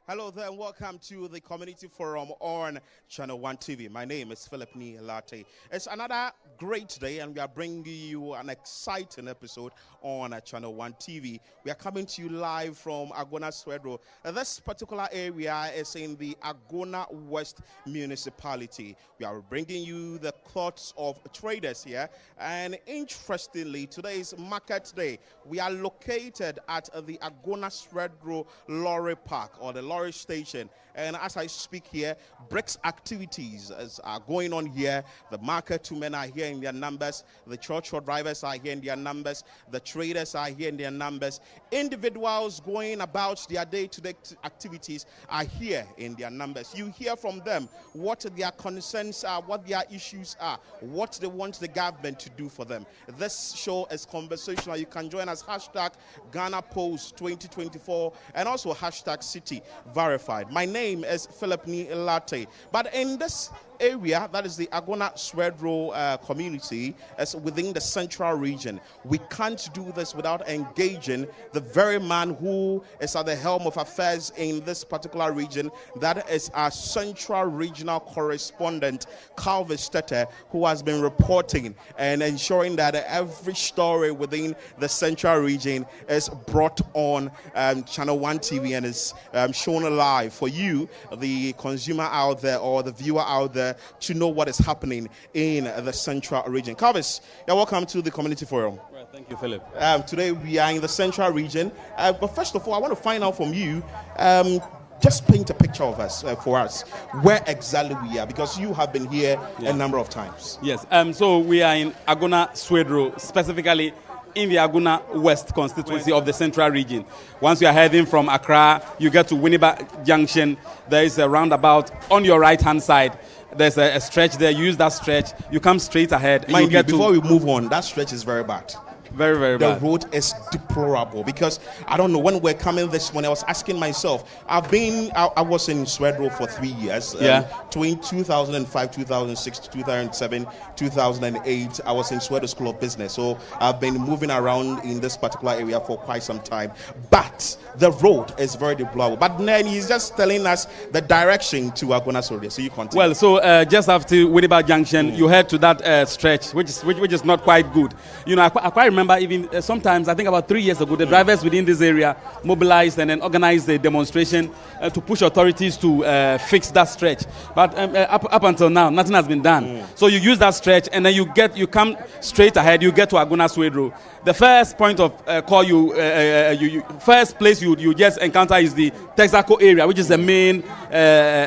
Hello there and welcome to the Community Forum on Channel 1 TV. My name is Philip Nii Lartey. It's another great day and we are bringing you an exciting episode on Channel 1 TV. We are coming to you live from Agona Swedru. This particular area is in the Agona West Municipality. We are bringing you the thoughts of traders here. And interestingly, today is Market Day. We are located at the Agona Swedru Lorry Park or the Lorry Station, and as I speak here, bricks activities are going on here. The market women are here in their numbers, the church drivers are here in their numbers, the traders are here in their numbers, individuals going about their day-to-day activities are here in their numbers. You hear from them what their concerns are, what their issues are, what they want the government to do for them. This show is conversational. You can join us hashtag Ghana Post 2024 and also hashtag City Verified. My name is Philip Nii Lartey. But in this area, that is the Agona Swedru community, as within the central region, we can't do this without engaging the very man who is at the helm of affairs in this particular region. That is our central regional correspondent, Calvin Stete, who has been reporting and ensuring that every story within the central region is brought on Channel 1 TV and is shown live for you, the consumer out there or the viewer out there, to know what is happening in the central region. Calvis, you're welcome to the Community Forum. Right, thank you, Philip. Today we are in the central region, but first of all, I want to find out from you, just paint a picture of us for us, where exactly we are, because you have been here a number of times. Yes, so we are in Agona Swedru, specifically in the Agona West constituency of the central region. Once you are heading from Accra, you get to Winneba Junction. There is a roundabout on your right-hand side. There's a stretch there. You use that stretch. You come straight ahead. Mind you, before we move on, that stretch is very bad. Very, very bad. The road is deplorable because I don't know, when we're coming this morning, I was asking myself, I was in Swedru for 3 years. Between 2005, 2006, 2007, 2008, I was in Swedru School of Business. So I've been moving around in this particular area for quite some time. But the road is very deplorable. But then he's just telling us the direction to Agona Swedru. So you continue. Well, so just after Winneba Junction, you head to that stretch, which is not quite good. You know, I quite remember even sometimes, I think about 3 years ago, the drivers within this area mobilized and then organized a demonstration to push authorities to fix that stretch. But up until now, nothing has been done. So you use that stretch and then you come straight ahead, you get to Agona Swedru. The first point of call first place you just encounter is the Texaco area, which is the main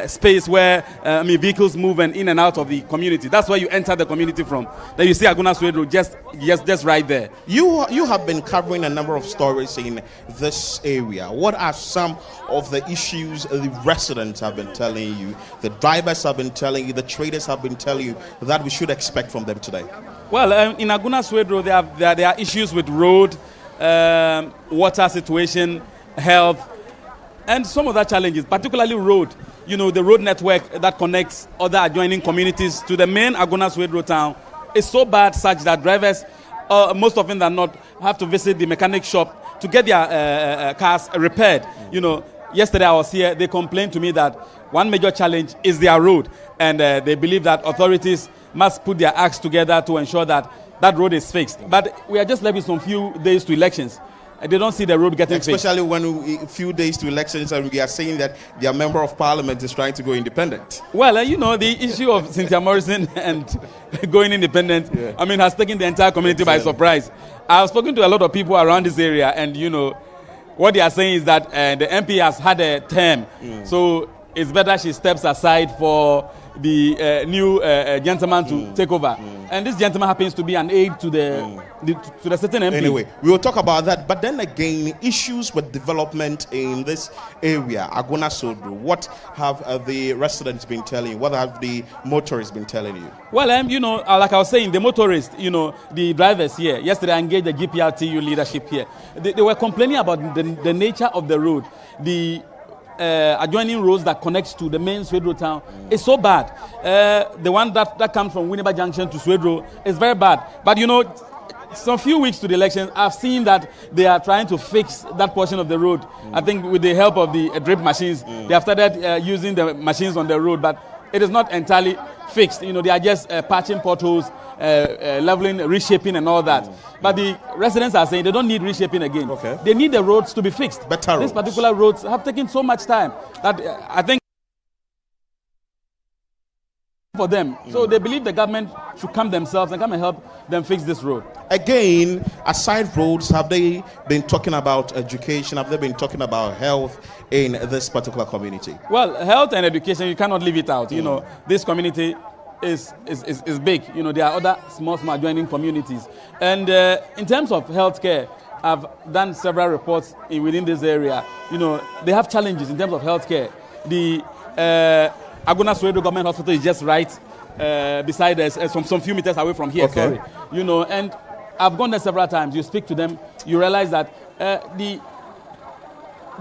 space where vehicles move in and out of the community. That's where you enter the community from. Then you see Agona Swedru just right there. You have been covering a number of stories in this area. What are some of the issues the residents have been telling you, the drivers have been telling you, the traders have been telling you that we should expect from them today? Well, in Agona Swedru, there are issues with road, water situation, health, and some of the challenges, particularly road. You know, the road network that connects other adjoining communities to the main Agona Swedru town is so bad such that drivers, most often than not, have to visit the mechanic shop to get their cars repaired. You know, yesterday I was here, they complained to me that one major challenge is their road, and they believe that authorities must put their acts together to ensure that that road is fixed. But we are just left with some few days to elections. They don't see the road getting fixed. Especially when a few days to elections and we are saying that their member of parliament is trying to go independent. Well, you know, the issue of Cynthia Morrison and going independent, has taken the entire community by surprise. I've spoken to a lot of people around this area, and, you know, what they are saying is that the MP has had a term. So it's better she steps aside for the new gentleman to take over. And this gentleman happens to be an aide to the certain MP. Anyway, we will talk about that. But then again, issues with development in this area, Agona Swedru, what have the residents been telling you? What have the motorists been telling you? Well, you know, like I was saying, the motorists, you know, the drivers here, yesterday I engaged the GPRTU leadership here. They were complaining about the nature of the road. The adjoining roads that connects to the main Swedru town is so bad. The one that comes from Winneba Junction to Swedru is very bad. But you know, some few weeks to the elections, I've seen that they are trying to fix that portion of the road. I think with the help of the drip machines, they have started using the machines on the road, but it is not entirely fixed. You know, they are just patching potholes, leveling, reshaping and all that. But the residents are saying they don't need reshaping again. Okay. They need the roads to be fixed. Better roads. These particular roads have taken so much time that I think for them. So they believe the government should come themselves and come and help them fix this road. Again, aside roads, have they been talking about education? Have they been talking about health in this particular community? Well, health and education, you cannot leave it out. You know, this community is big. You know, there are other small adjoining communities. And in terms of healthcare, I've done several reports within this area. You know, they have challenges in terms of healthcare. The Agona Swedru Government Hospital is just right beside us, some few meters away from here. Okay. Sorry, you know, and I've gone there several times. You speak to them, you realize that the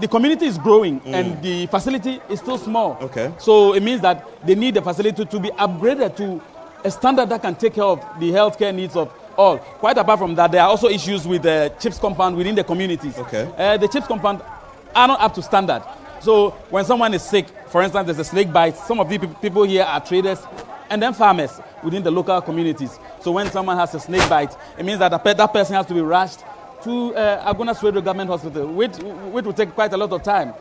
community is growing and the facility is still small. Okay. So it means that they need the facility to be upgraded to a standard that can take care of the healthcare needs of all. Quite apart from that, there are also issues with the CHIPS compound within the communities. Okay. The CHIPS compound are not up to standard. So when someone is sick, for instance, there's a snake bite, some of the people here are traders and then farmers within the local communities. So when someone has a snake bite, it means that that person has to be rushed to Agona Swedru Government Hospital, which will take quite a lot of time.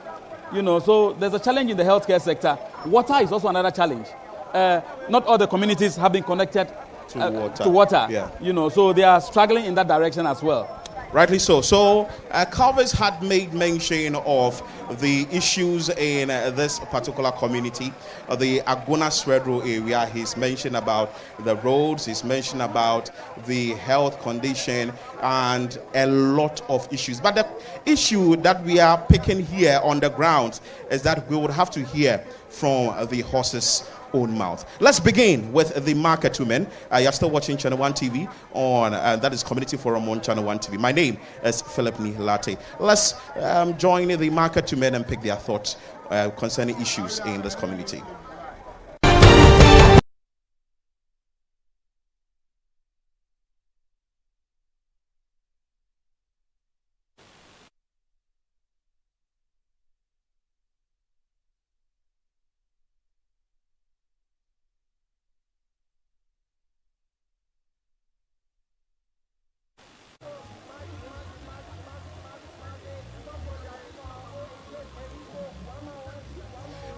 You know, so there's a challenge in the healthcare sector. Water is also another challenge. Not all the communities have been connected to water. Yeah. You know, so they are struggling in that direction as well. Rightly so. So, Calvis had made mention of the issues in this particular community, the Agona Swedru area. He's mentioned about the roads, he's mentioned about the health condition, and a lot of issues. But the issue that we are picking here on the ground is that we would have to hear from the horses' own mouth. Let's begin with the market women. You're still watching Channel 1 TV on that is Community Forum on Channel 1 TV. My name is Philip Nii Lartey. Let's join the market women and pick their thoughts concerning issues in this community.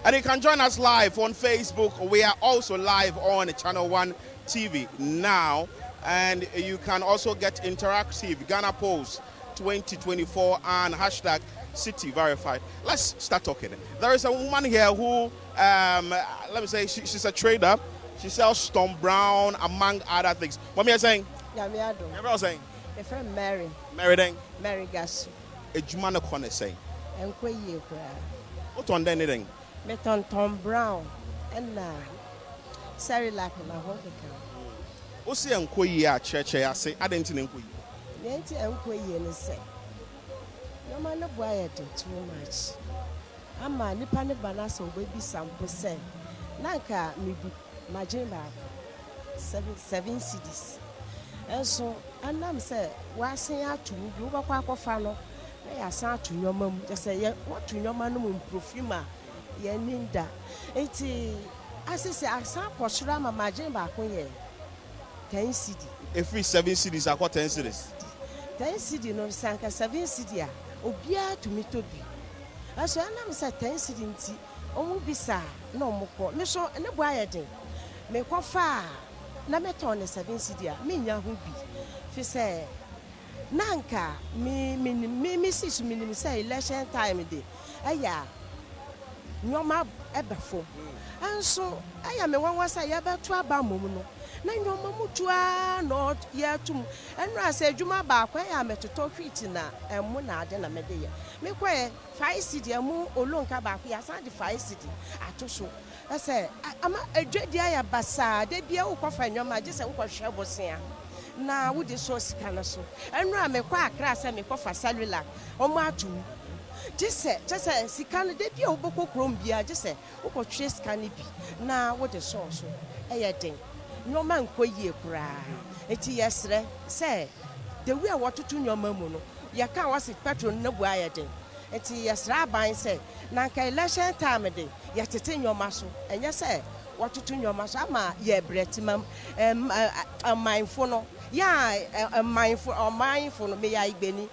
And you can join us live on Facebook. We are also live on Channel 1 TV now. And you can also get interactive Ghana Post 2024 and hashtag City Verified. Let's start talking. There is a woman here who, let me say, she's a trader. She sells Storm Brown, among other things. What are you saying? Everyone saying? My friend Mary. Mary Deng? Mary Gasu. A Jumana Kone saying? And Quay. What on anything? Meton Tom Brown and Sari Lack and Ahoka. Osi and Quay at church, I say, I didn't know. Yanti and Quay and say, no man of wired too much. I'm a Nipani Banaso baby some percent. Nanka, maybe my gym back 7 cities. And so, and I'm say, why say out to you over Quack Fano? I say to your mum, just say, what to your man perfumer. Yeninda. Eti asese asa kwosura ma magin ba ko ye 10 cedi. Every 7 cities are 10 cities. 10 cedi no sanka 7 cedi a obia tumi tobi. Aso ana me say 10 cedi nti omu bisa na omukọ. Me so ne bo ayede. Me ko fa na me ton 7 cedi a me nya ho bi. Fi say nanka me sis minim say election time de. Aya Nyoma ebefo. And so I am a one was I ever to a bamuno. Nan your mamutua not yet to and I said Juma back where I am to talk it na and muna then a media. Make way 5 city a moon or long back. We are signed the 5 city at so. I say I'm a dread bassa, they be a coffin your majesty and what shall was saying. Now would the source can so. And I may quite crass and make off a cellular or matu. Just say, Sican, they be a boko crumbia, just say, Oko chase can be. Now, what a source, a thing. No man quay ye cry. It's yesterday, say, the way what to your mamuno. Ya can't was it petrol no boy. Eti yasra ban say na nka election time de yatete nyoma so enye say watoto nyoma so ama ye bretimam mindful no ya mindful no me ya igbeni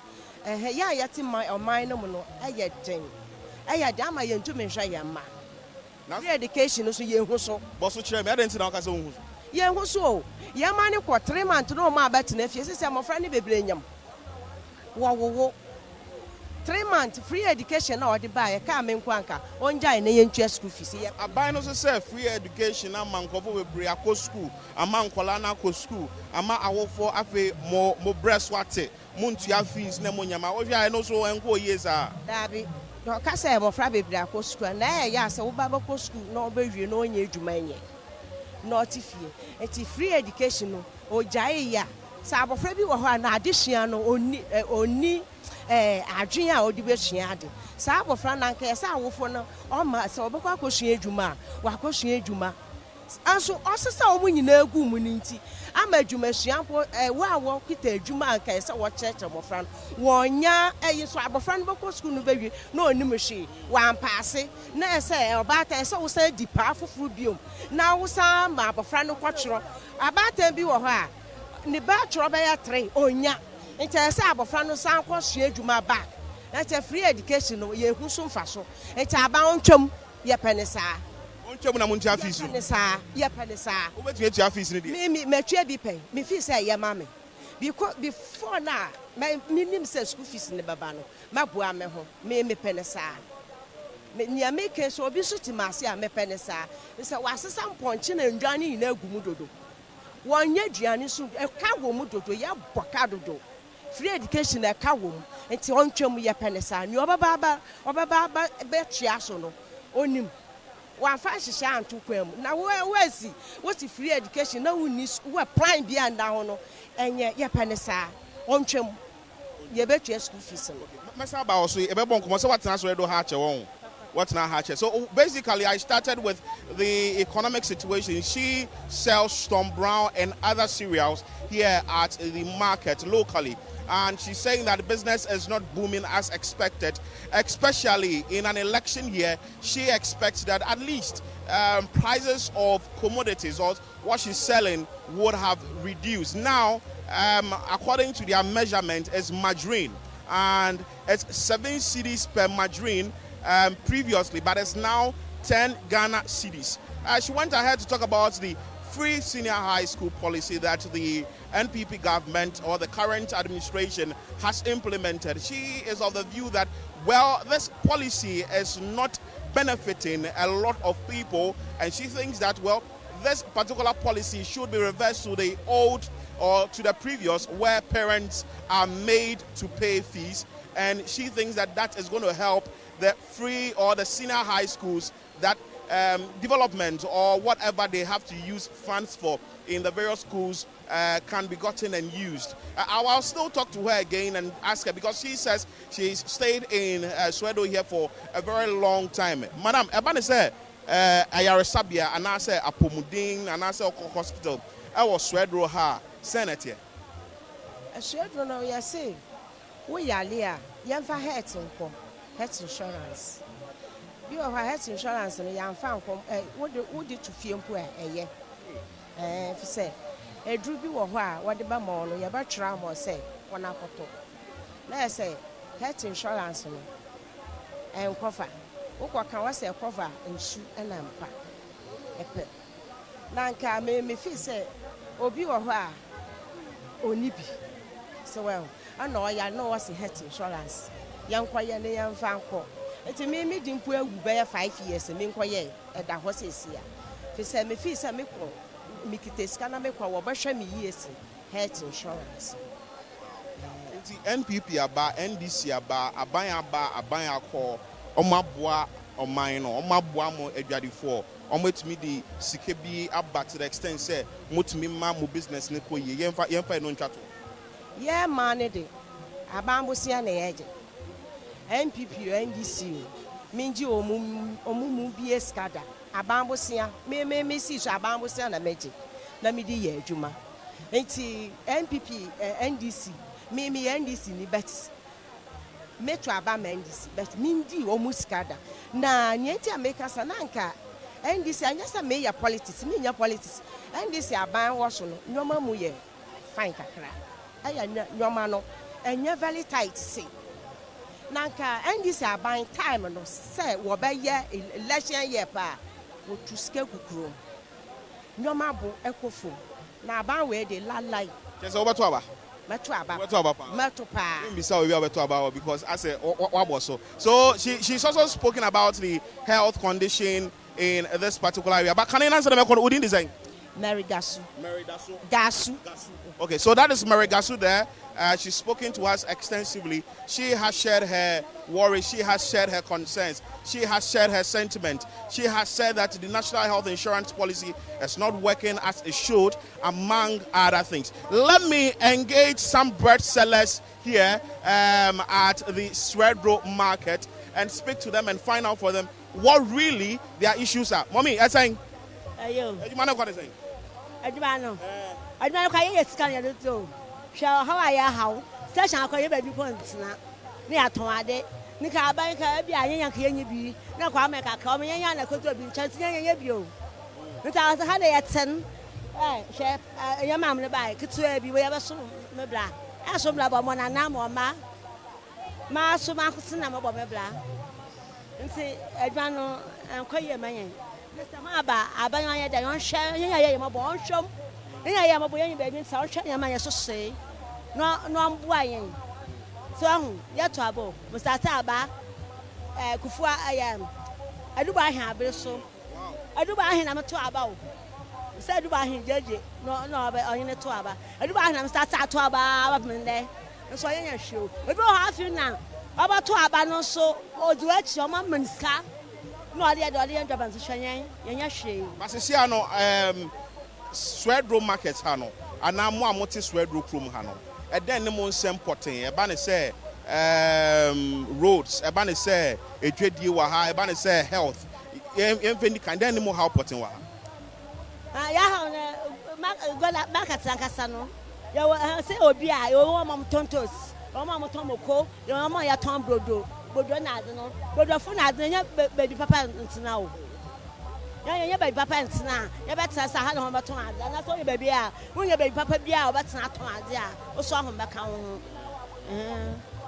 ya yati mind no no eye den ama ye ntumi hwa ye ma na education so ye hu so boso kire me adanti na aka se hu so ye hu so ye ma ne kwa 3 months no ma abatena fie sese amofra ne bebre nyam wo 3 months free education na odi buy e ka me nkwanka onjai na yentua school fees ye aban no so say free education na mankofo we bre akọ school ama nkola na akọ school ama awofo afi mo breast wate muntua fees na monyama wo hwa no so enko yesa dabi do ka say mo fra bebre akọ school na e ya say wo ba bakọ school na obawie na onye adwuma nye na otifie eti free education no ojai ya sa abofra bi wo ho na adehia no oni adwen a odi be hia ade sa abofra na nka sa awofo no o ma sa obekwa akohia adwuma wa akohia adwuma anso osesa o munyina egu mu ninti ama adwuma hia po wo kita adwuma nka sa wo cheche mofra no wonya so abofra no beko school no bewie na onim hwe wa ampase na se obata se wo sa di pa foforo biom na wo sa ma abofra no kwotro abata bi wo ho a ne ba tro be ya 3 onya nti say abofra no san kọ hwe adwuma back na free education no ye hu so mfa so nti aba ontwam ye penisa ontwam na muntia fees penisa ye penisa obetu etu fees ni de me metwa bi pen me fee say ye mame because before na me nim say school fees ne baba no mabua me ho me penisa me nia make so obi so timase a me penisa say wasesa mponche na ndwane ina agumu dodo wonya duane so e ka wo mu dodo ya boka dodo free education e ka wo mu enti ontwam ye penisa ni obaba be tia so no onim wa fa hihye anto kwam na wasi what free education na woni we prime bi anda ho no enye ye penisa ontwam ye be tia school fees no mesa ba so e be bon komo se watena so edo ha che won what's not hatchet. So basically, I started with the economic situation. She sells Storm Brown and other cereals here at the market locally. And she's saying that the business is not booming as expected, especially in an election year. She expects that at least prices of commodities or what she's selling would have reduced. Now, according to their measurement, is margarine. And it's 7 cedis per margarine previously, but it's now 10 Ghana cedis. She went ahead to talk about the free senior high school policy that the NPP government or the current administration has implemented. She is of the view that, well, this policy is not benefiting a lot of people, and she thinks that, well, this particular policy should be reversed to the old or to the previous, where parents are made to pay fees, and she thinks that that is going to help the free or the senior high schools, that development or whatever they have to use funds for in the various schools can be gotten and used. I'll still talk to her again and ask her, because she says she's stayed in Swedru here for a very long time. Madam, ebane say ayaresabia and I say apomudin and I say hospital. I was Swedru ha Senate. Swedru no ya say we yalia yemfa health insurance. You have health insurance and young fan from what did to feel where if you say a droopy or what the bamon or your batram or say one apple. Let's say health insurance and cover. What can I say cover and shoe and ampa? Nanka me feel say Obi or wha or nippy. So well, I know what's the health insurance. Young quiet young fan call. It made me didn't put 5 years and mean quiet at that was here. They said me fees and make it a scanner make what basha me years health insurance. The NPP about NDC about a buy call on my bois or mine or my boamo edjadi for on which me the CKB about to the extent say mut me mamu business ne ko ye yemfa no nchato. Yeah man de abambo sia na eje. NPP NDC minji omumu bi eskada abambosia me si so abambosia na meje na me di ye adwuma enti NPP NDC me NDC ni bet me to aba NDC but mindi omuskada na nyenti ameka sananka NDC anyasa me ya politics me nya politics NDC aban wo so no nyoma mu ye fine kakra aya nyoma no enya very tight say nanka NDC aban time no say wo be ye election year pa wo tuske kukuro nyoma bo ekofo na aban we dey lalai just over to aba meto aba mbisa we over to aba because I say so she's also spoken about the health condition in this particular area. But can you answer them within design? Mary Gasu. Okay, so that is Mary Gasu there. She's spoken to us extensively. She has shared her worries. She has shared her concerns. She has shared her sentiment. She has said that the National Health Insurance Policy is not working as it should, among other things. Let me engage some bread sellers here at the Swedru market and speak to them and find out for them what really their issues are. Mommy, I'm saying. Ayo. What is saying? Adwano. Adwano ka ye scan ya do. Sha how are ya how? Session akwa baby point na. Ni aton ade. Ni ka ban ka bia yen ka yen bi. Na kwa me ka ka o me yen na koto bi chance yen bi o. Nta ha na ye ten. She ye mam ne bai kitu e bi we be so me bla. Aso bla bo mo na na mo ma so ma ko sina mo bo me bla. Nti adwano enkoye manyen. Mr. Aba abanya da yon hwe yen ye mabo on hwom. Yen ye mabo yen ba bi nsa on hwe yen ma ye so sei. No mboa yen. So ahu ye to abo. Mr. Aba kufua ayam. Aduba ahen abere so. Aduba ahen na me to aba o. Se aduba ahen jeje no ba onye to aba. Aduba ahen na Mr. to aba aba mende. So yen hwe. Obi o ha fi na aba to aba no so odu achi o ma manska. No idea the audience job and session yen hwe. Masisi ano Swedru market ha no ana mo amote Swedru krom ha no. E den ne mo nsem poten e ba ne say roads e ba ne say edwedie wa ha e ba ne say health yen fendi kan den ne mo how poten wa ha. Ya ha na market ankasa no. Ya say obi a yo mo tontos. O mo tomoko, yo mo ya ton brodo. Bodo na ade no bodo fo na ade nya baby papa ntina o nya baby papa ntina ya betena sa ha na ho beton ade na so ye baby a wonya baby papa bia o betena ton ade a o so ho beka ho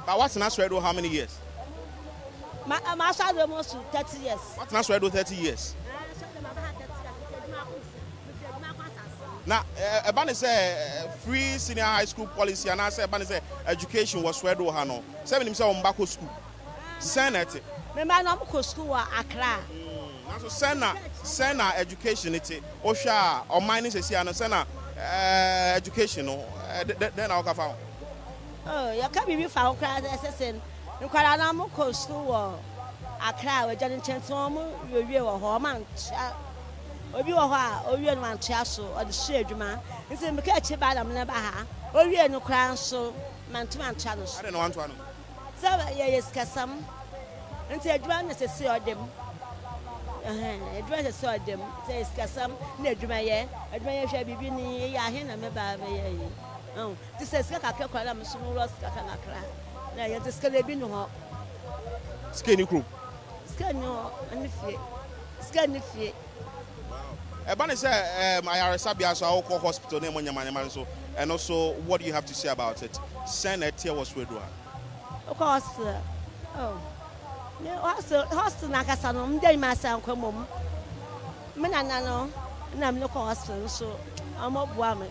but what's na Swedru how many years? Ma so ade mo so 30 years. What's na Swedru 30 years? Now, Ebane say free senior high school policy and I say Ebane say education was Swedru Hano. 7 himself on Bako school. Senate. Me man no ko school Accra. Na so Sena education it. Osha or mining say ano Sena education no. Then I ka Oh, you can be fa Accra SSN. Nkwara na mo ko school Accra we jani chance mo wie wo ho man. Obi wo ho a owie no antua so o de hye adwuma nse me ka echi ba dam na ba ha owie no kran so mantu antua no so I don't know antua no so yes kasam nse adwuma na sesi odem adwuma sesi odem se yes kasam na adwuma ye hwe bibi ni ya he na me ba be ye ti se ska ka kwa na me so no ska ka na kra na ye ti ska le bi no ho ska ni kru ska no ani fie ska ni fie. Ebane say Ayaresabia so our hospital name on Yamani so and also what do you have to say about it? Senate here was Swedru. Of course. Oh. No, hospital na kasa no mdey ma san kwamom. Me na no na me no hospital so amobua me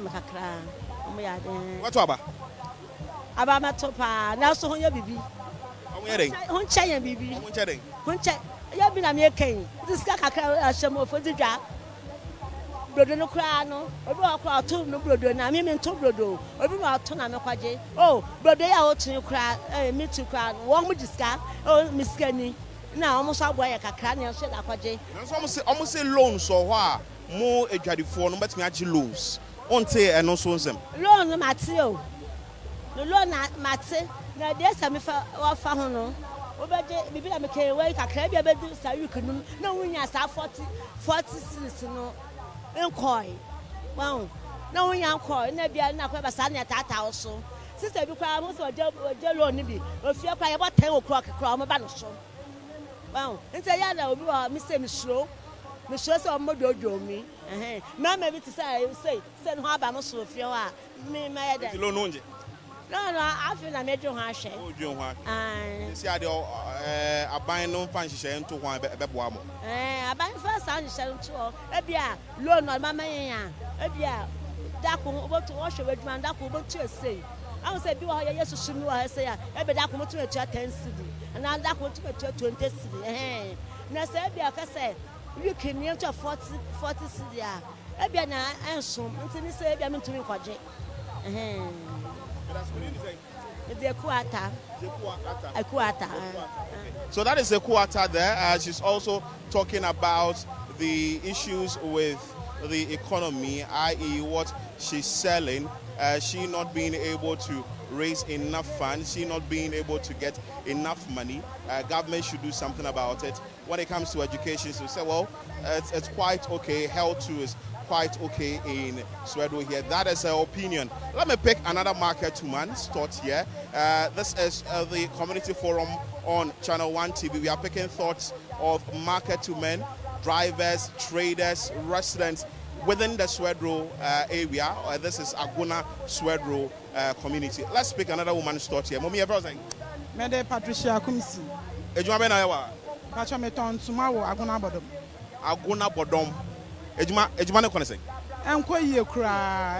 kakra. Omo ya den. What aba? Aba ma topa na so honya bibi. Omo ya den. Honcha ya bibi. Omo ya den. Honcha ya bi na me kan. This ka kakra ashemo fo didwa. Brodo no kra no. Obi wa kra to no brodo na me to brodo. Obi ma to na me kwaje. Oh, brodo ya o tun kra me tu kra. Wo mu diska. Oh, miskani. Na omo so aboa ya kakra na so da kwaje. Na so omo say loans so ho a mo edwadifo no betimi agi loans. Onte eno so nsem. Loan no mate o. No loan na mate. Na dey sami fa wa fa ho no. Obeje bibi na meke we kakra bia bedu sa week num na wunya sa 40 cedis no enkoi wow na won yan call na bia na kwa basa na tata also sister bi kwa mo so jelo ni bi ofie kwa ye bo 10 o'clock kwa mo ba no so wow nti ya na obi wa mi say mi slow so mo dojo mi na me bi ti say no aba no so ofie wa me ma ya da ti lo no nje no I feel na me jo ho ahwe o jo ho si ade aban no fan hihye nto ho be boa mo aban fa sa hihye nto e bia loan no mama yan e bia dako obotu o hwe adwuma dako obotu esei I say bi wa ya yesusu mi wa say ya e be dako motu etua 10 cedi na dako motu etua 20 cedi na say bia ka say you can near to 40 cedi e bia na enso nti ni say bia me ntumi nkwaje So that is the quarter there. She's also talking about the issues with the economy, i.e. what she's selling, she not being able to raise enough funds, she not being able to get enough money. Government should do something about it. When it comes to education, she say, well, it's quite okay. Health too is quite okay in Swedru here. That is her opinion. Let me pick another market woman start here. This is the community forum on Channel 1 TV. We are picking thoughts of market women, drivers, traders, residents within the Swedru area. This is Agona Swedru community. Let's pick another woman start here. Mommy, everything. Mede Patricia Kumisi. Ejuma be na yawa. Pacha meton tumawo Agona Bodom. Agona Bodom. Ejuma ne konese. Enko yie kura.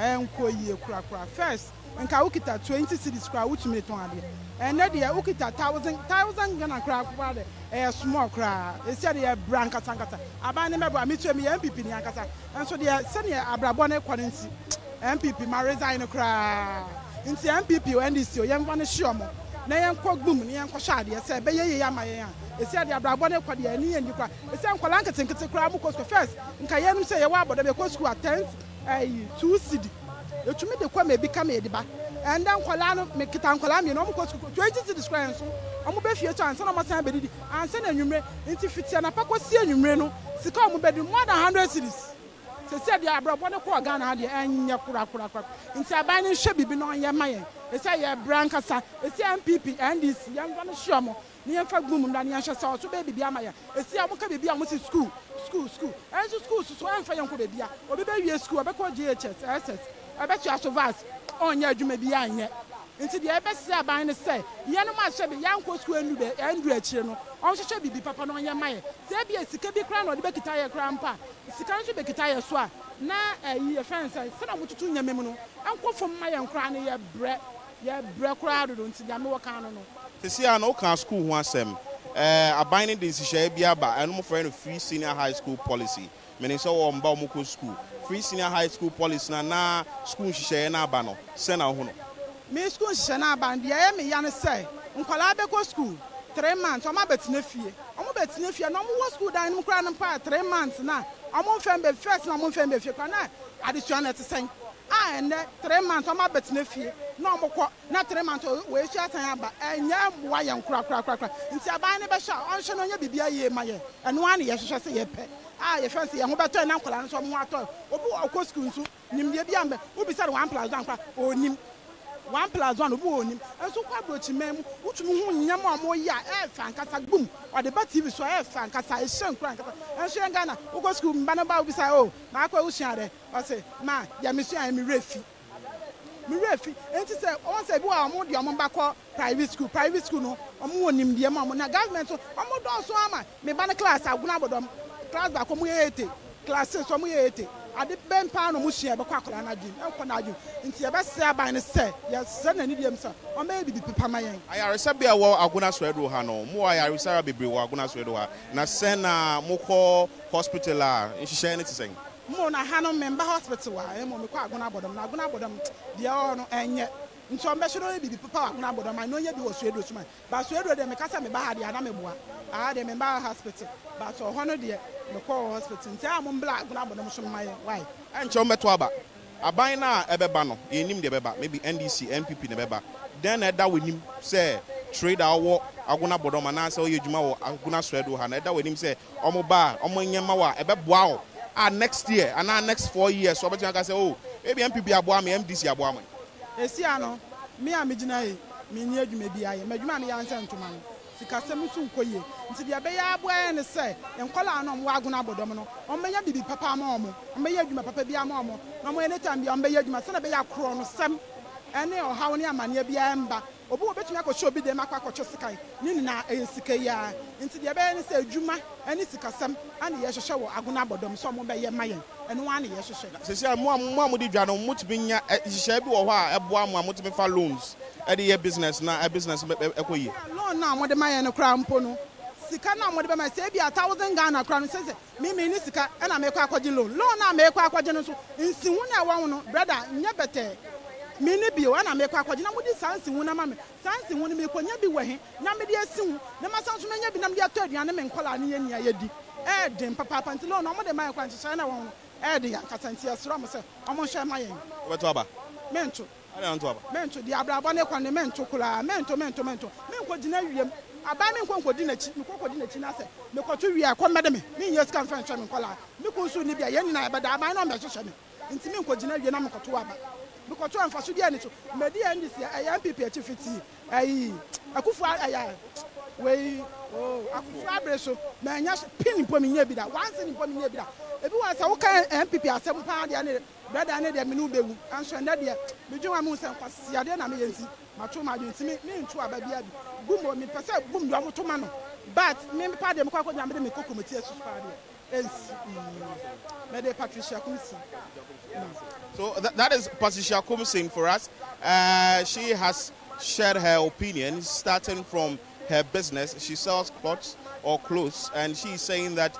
First, nka ukita 20 cedis kura utumi ton ade. Ene de ukita 1000 Ghana kura de small kura. Esi de branka sankata. Aba ne mebo amitu mi MPP ni ankasa. Enso de se ne abrabo ne kwanensi. MPP ma resign kura. Nti MPP o NDC o yemfa ne hiomo. Na yenko gbum ne yenko hade se be ye ya mayen. Esi ade abrabo ne kwade ani yendi kwa esi ankwala nketenkete kura mu kosko first nka yenum se ye wa abodo be kosko attend 2 cedi etumi de kwa me bi ka me de ba enda ankwala no me kita ankwala me no mu kosko 20 cedi square nso omu be fie to ansa na masan be didi ansa na nwumre nti fitia na pakosi nwumre no sika omu be di more than 100 cedis se ade abrabo ne ko Ghana ade enya kura nti aban ne hwe bibi no ye mayen esi ye branka sa esi MPP NDC yemfa no hwe mo ni yemfa gbum na ni ahwe sa so be bibia ma ya esi amuka bibia mo si school enso school so emfa yenko bibia obi be wie school obekọ GHS SS obetu asovas onya adwuma bi anye nti de ebesi aban ne se ye no ma hwe bi yanko school endu akire no onhwehwe bibi papa no onye maye se bia sika bi kra no de bekita ye kra mpa sika nso bekita ye so a na ye fence se na mututu nyamem no enko fom maye nkra ne ye bre kra do nti de me wo kan no Tesi an oka school ho asem aban ne de sihye bia ba eno mo friend free senior high school policy meaning so wo mba mo ko school free senior high school policy na school hihye na aba no se na ho no me school hihye na aba de ye me ya ne se nkwala be ko school 3 months o ma betina fie na mo wo school dan no kra no pa 3 months na o mo fem be first na mo fem be fie kwa na addition na tesen and 3 months o ma betina fie no mo ko na 3 months we hia atan aba enya boa ye nkura nti aban ne be hia on hye no nya bibia ye maye eno an ye hwehwe se ye pe ye fancy ye ho beto na nkola no so mo ato obi okọ school nso nimde bia mbe obi say 1+1 kwa onim 1+1 obi onim enso kwa brochi mem utumi hu nyam a mo ya fa nkasa gbum o de ba TV so fa nkasa e hye nkura nkasa enso ye Ghana okọ school mba no ba obi say o na akwa usuade o say ma ya mesuan mi refi enti say on say bi wa mo de mo ba ko private school no omo wonim de ma mo na government omo don so ama me ba na class Agona Bodom class ba ko mo yete class so mo yete ade ben pa no mo hia be kwa akora na dwin enko na dwin nti ye be se aban ne se ye se na ni dem sa o ma bi pipa mayen ayaresa bia wo Agona Swedru ha no mo ayaresa bebre wo Agona Swedru ha na se na mo ko hospital a nhihye ne tisen mo na ha no member hospital wa mo me kwa Agona Bodom na Agona Bodom de o no enye nti o me hye no bi pipa Agona Bodom ma no nya bi wo Swedru suma ba Swedru de me kasa me ba ha de ana me boa de member hospital ba so ho no de me call hospital nti am mbla Agona Bodom so maye why enche o meto aba aban na ebeba no ye nim de beba maybe NDC MPP ne beba then na da wenim say trader wo Agona Bodom na say o ye djuma wo Agona Swedru ha na da wenim say omo ba omo nyema wa ebeboa o next year and next 4 years so betin aka say oh Maybe MPP aboa me, MDC aboa me. Esiano, me a mijina me ni adwuma bia ye. Madwuma me yansa ntoma no. Sikasem so nkoye. Nti dia be ya aboa ne se, enkola no mo Agona bodom no. Ommenya bibi papa ma omo. Ommenya adwuma papa bia ma omo. Na mo anytime bia ommenya adwuma se na be ya kro no sem. Ene o hawo ne amane bia emba. Obi obetumi akɔhye obi dem akɔkɔ sikai. Ni na sikai ya. Nti dia be ne se adwuma ene sikasem ane ye hwehwe wo Agona bodom so mo be ye mayen. Eno ane ye hwehwe. Sisi mo di dwa no mutumi nya hye bi wo ho a eboa mo mutumi fa loans. E dey business na business ekoyi. Loan na mo de mayen no kra mpo no. Sika na mo de be ma se bia 1000 Ghana kra no se me ni sika e na me kɔ akɔgye loan na me kɔ akɔgye no so nsihu na ɛwɔ no brother nya bete me ni bio na me kɔ akɔgye na mo di sansihu na ma me sansihu ni me kɔ nya bi wɔ he na me de asihu na ma sanso me nya bi na me de atɔ aduane me nkola ne yɛ nia yɛdi dem papa panti loan na mo de mayen kɔ ankyɛ na wɔn no de akasanti asro mo se ɔmo hwɛ mayen Obeto aba mento ana nto aba mento di abrabɔ ne kɔ ne mento kula mento me nkɔ dina wiem aba me nkɔ di nachi me kɔ di nachi na se me kɔ to wi akɔ mede me yes kan fa nhwɛ me nkɔla me kɔ nso ni bia yɛ nyina ɛbɛda aba na ɔmɛ hwehwɛ me nti me nkɔ dina wie na me kɔ to aba me kɔ to amfa so dia ne to me di ɛndi se ɛyɛ MPP achi fiti ayi akufu ɛyɛ wei akufu abre so me nya pin mpo me nya bi da once ni mpo me nya bi da ebi wa sa wo kan MPP asɛm pa dia ne brother ne dia me no bewu anso nda dia me dwuma mu sɛ kwasi ade na me yɛnti mato ma dwenti me ntu aba bia bi gumo me pese gum do moto ma no but me pa de me kwa nya me de me kokomoti asu pa de me de Patricia Kumsi. So that is Patricia Kumsi for us. She has shared her opinion starting from her business. She sells clothes, and she's saying that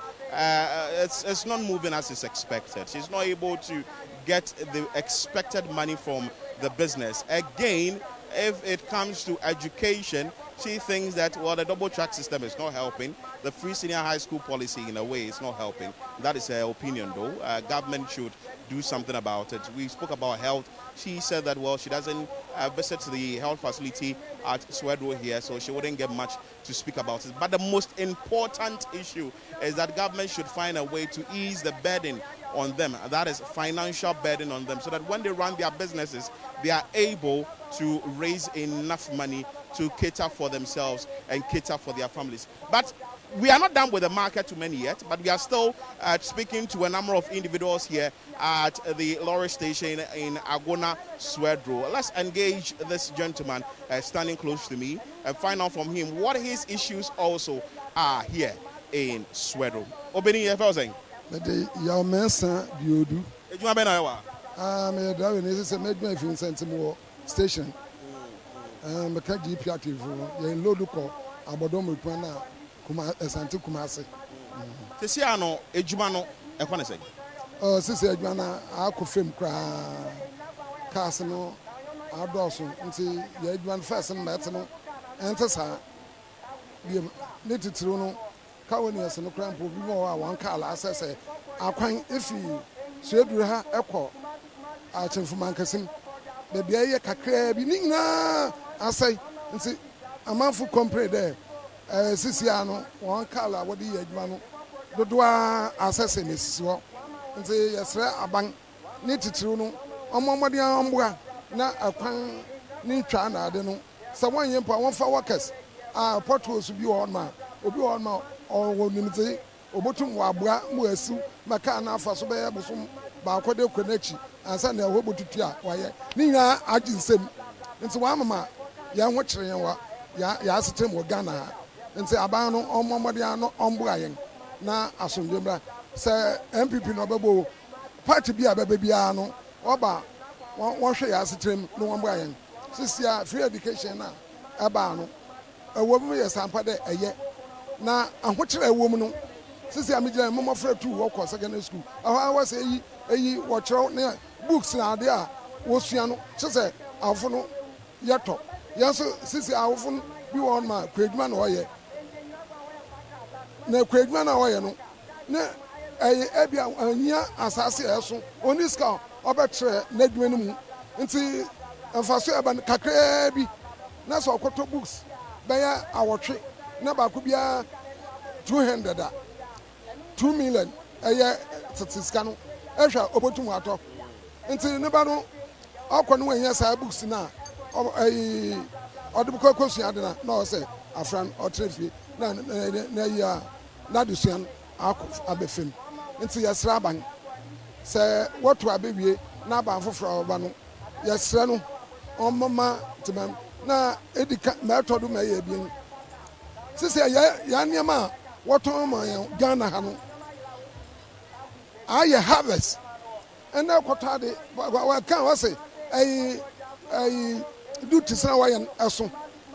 it's not moving as is expected. She's not able to get the expected money from the business. Again, if it comes to education, she thinks that, well, the double track system is not helping. The free senior high school policy, in a way, is not helping. That is her opinion, though. Government should do something about it. We spoke about health. She said that, well, she doesn't visit the health facility at Swedru here, so she wouldn't get much to speak about it. But the most important issue is that government should find a way to ease the burden on them. That is financial burden on them, so that when they run their businesses, they are able to raise enough money to cater for themselves and cater for their families. But we are not done with the market too many yet, but we are still speaking to a number of individuals here at the lorry station in Agona Swedru. Let's engage this gentleman standing close to me and find out from him what his issues also are here in Swedru. Obeni, you have saying? Your mensa biodu. You have been a me drive is a made me feel sensible station. Me ka GP active ye load ko abodom repana kuma Asante Kumasi. Sisi ano ejuma no e kwa ne say? Oh sisi ejuma na akofem kra cars no adoso nti ye ejuma first no met no ente sa bi ne titiro no ka woni ese no kra mpo bi mo wa wan car la asese akwan efi Swedru ha ekọ achemfuma nkasim be bia ye kakra bi ni nyina asai nti amanfo compare there sisi ano wan kala wodi ye adwuma no dodo a asese ne sisi ho nti yesre aban ne titiri no omomode amboa na akwan ni twa na ade no se wonye mpa won fa workers potholes bi on ma obi on ma o nimti obotum wa aboa mu asu maka na afa so be bosom ba akode konachi ansa na ho botutu a waye ni nyina aginsem nti wa mama ya ho kyere yen wa ya asetem wo Ghana nti aban no omomode ano omboa yen na asomdwe bra se MPP no bebo party bia bebe bia no oba won hwe ya asetem no omboa yen sisia free education na aba no ewo mu ye sampa de eye na ahokyere ewo mu no sisia me gina mama fra tu wo ko secondary school aho wa se eyi wo kyerɛ ne books na ade a wo sua no kyese afo no yeto yanso sisi afo no bi won ma kwadwuma na oye na kwadwuma na oye no ne ebia anya asase eso oni ska obetre na dwuma no mu nti emfaso eba kakra bi na so okoto books baya awotwe na ba ko bia 200 2 million eye statistics no ehwa obotum ato nti ne ba no akɔ no wanya saa books na ɔde bukɔ kɔsua de na ɔsɛ afran ɔtrefie na ya na de suan abɛfem nti yɛsrɛ aban sɛ wɔto abɛwie na aban foforɔ ɔba no yɛsrɛ no ɔmama temam na edika mɛtɔ do mɛyɛ ebien sisi yɛ nneɛma a wɔtɔn ma yɛn Ghana ha no ayɛ harvest ɛnna kɔtɔ de wɔka wɔsɛ ɛyi duty sena wɔyɛ ɛso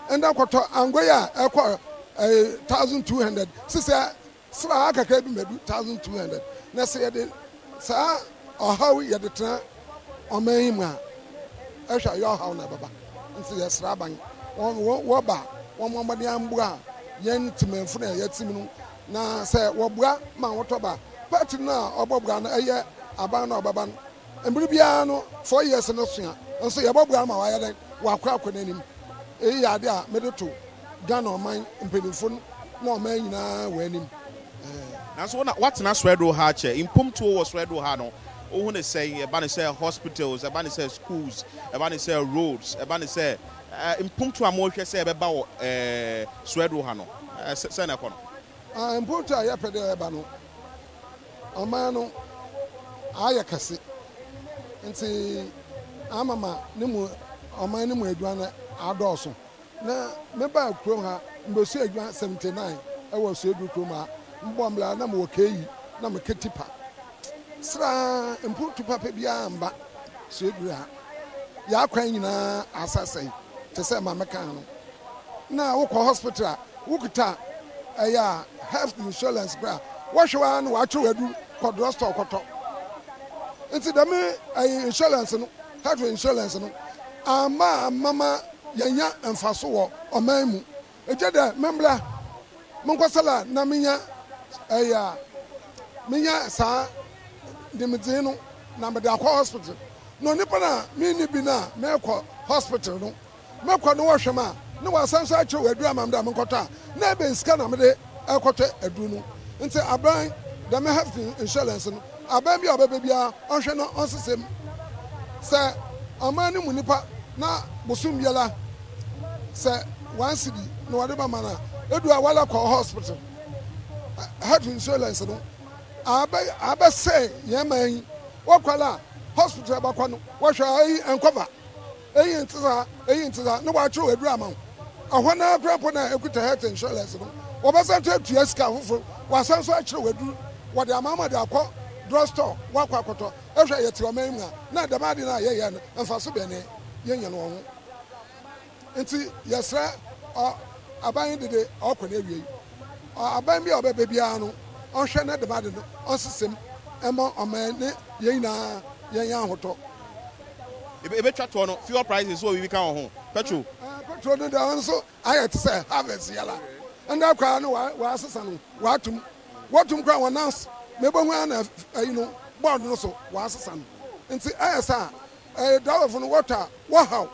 ɛnna kɔtɔ angoya ɛkɔ 1200 sisi sra akaka bi mɛdu 1200 na sɛ yɛde saa ɔhaw yɛde tena ɔman yi mu a ɛhwɛ yɛ ɔhaw na baba nti yɛsrɛ aban wɔba wɔmmɔden amboa yɛn temamfo no a yɛtim no na sɛ wɔboa ma wɔtɔ ba party no a ɔbɔboa no ɛyɛ aban no ɔbɛba no mbere biara no 4 years no soa nso yɛbɔboa ma wɔayɛ dɛn wɔakɔ n'anim ɛyi yɛ ade a mede to Ghana ɔman mpanimfo no na ɔman nyinaa wɔ anim. Nanso watena Swedru ha kyɛ impomtuo wɔ Swedru ha no wohu ne sɛ ɛba ne sɛ hospitals ɛba ne sɛ schools ɛba ne sɛ roads ɛba ne sɛ impomtuo a mohwɛ sɛ ɛbɛba wɔ Swedru ha no sɛ na ɛkɔ no impomtuo a yɛpɛ dɛ ɛba no ɔman no ayɛ kɛse nti amama ne mu ɔman ne mu aduane adɔɔso na meba kurom ha mbɛsu aduane 79 ɛwɔ Swedru kurom ha mbɔmbla na mo keyi na mo ketipa sra imputu papa bia mba Swedru ha ya kwan nyina asasai te sɛ ma meka no na wokɔ hospital a wokuta ɛya health insurance bra wɔhwewa no wɔatwe wadu kɔ drugstore kɔtɔ nti dɛm insurance no health insurance no mama yɛnya mfaso wɔ ɔman mu ɛgye dɛ membla monkɔsala na menya menya saa dimidin no na mede akɔ hospital no nipa na mini bi na mekɔ hospital no mekɔ no wɔhwɛ ma na wasan so akyerɛ wadu amam da menkɔtɔ a na ebe sika na mede ɛkɔtɔ adu no nti aban dɛm health insurance no aban bi a ɔbɛbɛ bia ɔhwɛ no ɔnsesɛm sɛ ɔman no mu nipa na bosom biala sɛ 1 cedi na wɔde ba ma na edu a wala kɔ hospital health insurance no abɛsɛ yɛn man yi wɔkɔla hospital ɛbɛkɔ no wɔhwɛ ɛyi nkɔba ɛyi ntesa ne wɔatwerɛ wadu ama wo ɔhɔ na akorapɔ na ekuta health insurance no wɔbɛsan to atua sika foforɔ wɔasan so akyerɛ wadu wɔde amama de akɔ drugstore wɔakɔ akɔtɔ ɛhwɛ yɛte ɔman yi mu a na dɛm ade no a yɛyɛ no mfa so bɛne yɛnyɛ no wɔn ho nti yɛsrɛ aban dede ɔkɔ no awie yi aban bi a ɔbɛbɛ biara no ɔhwɛ ne dɛm ade no ɔnsesɛm ɛma ɔman ne yɛn nyinaa yɛnyɛ ahotɔ ɛbɛtwa toɔ no fuel prices so obi ka wɔ ho petrol no da nso ayɛ te sɛ harvest yɛla ɛnda koraa no wɔasesa no wɔatum koraa wɔnans mɛbɛhu ana ayi no bɔɔd no so wɔasesa no nti ayɛ saa drivers no wɔtɔ a wɔhaw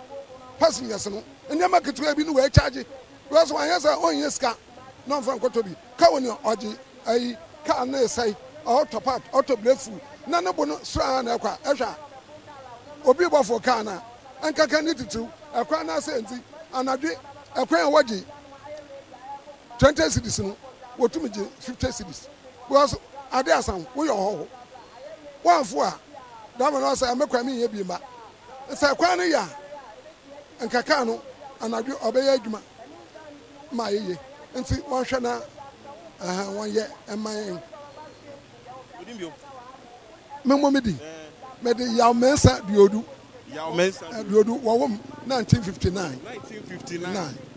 passengers no nneɛma ketewa bi no wɔakyagye because wɔanyɛ sɛ ɔnyɛ sika na ɔmfa nkɔtɔ bi ka wɔ ne ɔgye ayi kaa no ɛsɛe ɔtɔ part ɔtɔ brefu na ne bo no soro a na ɛkɔ a ɛhwɛ a obi bɔfo kaa no a ɛnkaka ne titiriw ɛkwan no asɛ nti anadwe ɛkwan a wɔgye 20 cedis no wɔtumi gye 50 cedis because ade asan woyɛ ɔhɔho wɔamfo a dama no sɛ ɛmɛkwa menyɛ bi mba sɛ ɛkwan no yɛ a nkaka no anadwe ɔbɛyɛ adwuma ma yɛye nti wɔnhwɛ na wɔnyɛ ɛman memmɔ me di mede yaw mensa duodu wɔwom 1959.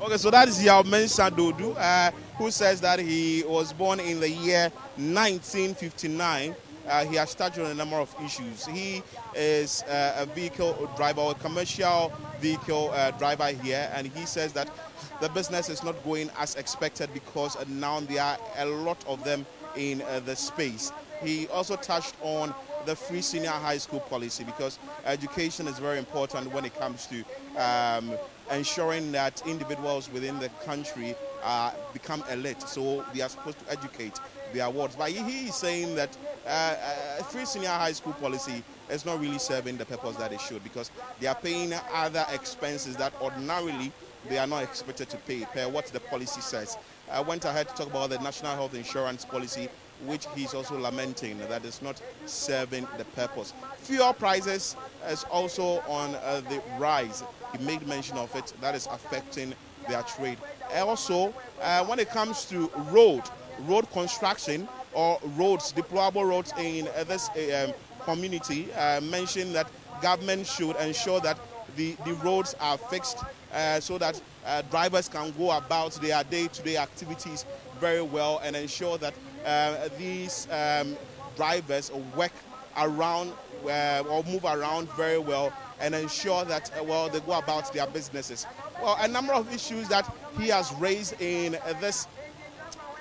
Okay, so that is Yao Mensa Dodu, who says that he was born in the year 1959. He has touched on a number of issues. He is a vehicle driver, a commercial vehicle driver here, and he says that the business is not going as expected because now there are a lot of them in the space. He also touched on the free senior high school policy, because education is very important when it comes to ensuring that individuals within the country become elite. So they are supposed to educate their wards. But he is saying that free senior high school policy is not really serving the purpose that it should, because they are paying other expenses that ordinarily they are not expected to pay per what the policy says. I went ahead to talk about the national health insurance policy, which he's also lamenting that is not serving the purpose. Fuel prices is also on the rise. He made mention of it. That is affecting their trade. Also, when it comes to road construction or roads, deployable roads in this community, mentioned that government should ensure that the roads are fixed so that drivers can go about their day-to-day activities very well, and ensure that these drivers work around or move around very well, and ensure that they go about their businesses. Well, a number of issues that he has raised in this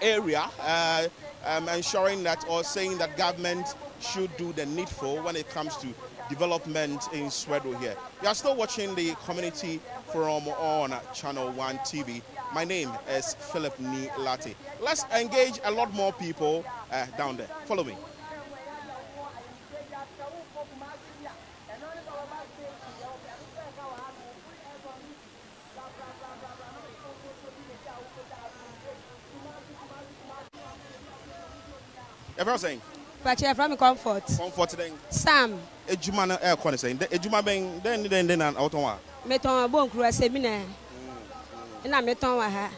area, ensuring that, or saying that government should do the needful when it comes to development in Swedru here. You are still watching the Community Forum on Channel 1 TV. My name is Philip Nii Lartey. Let's engage a lot more people down there. Follow me. Everyone saying? But you're from Comfort. Comfort then. Sam. Ejuma na air corner saying. Ejuma ben then an auto. Meton a bon crew seminar. And I meton wa ha.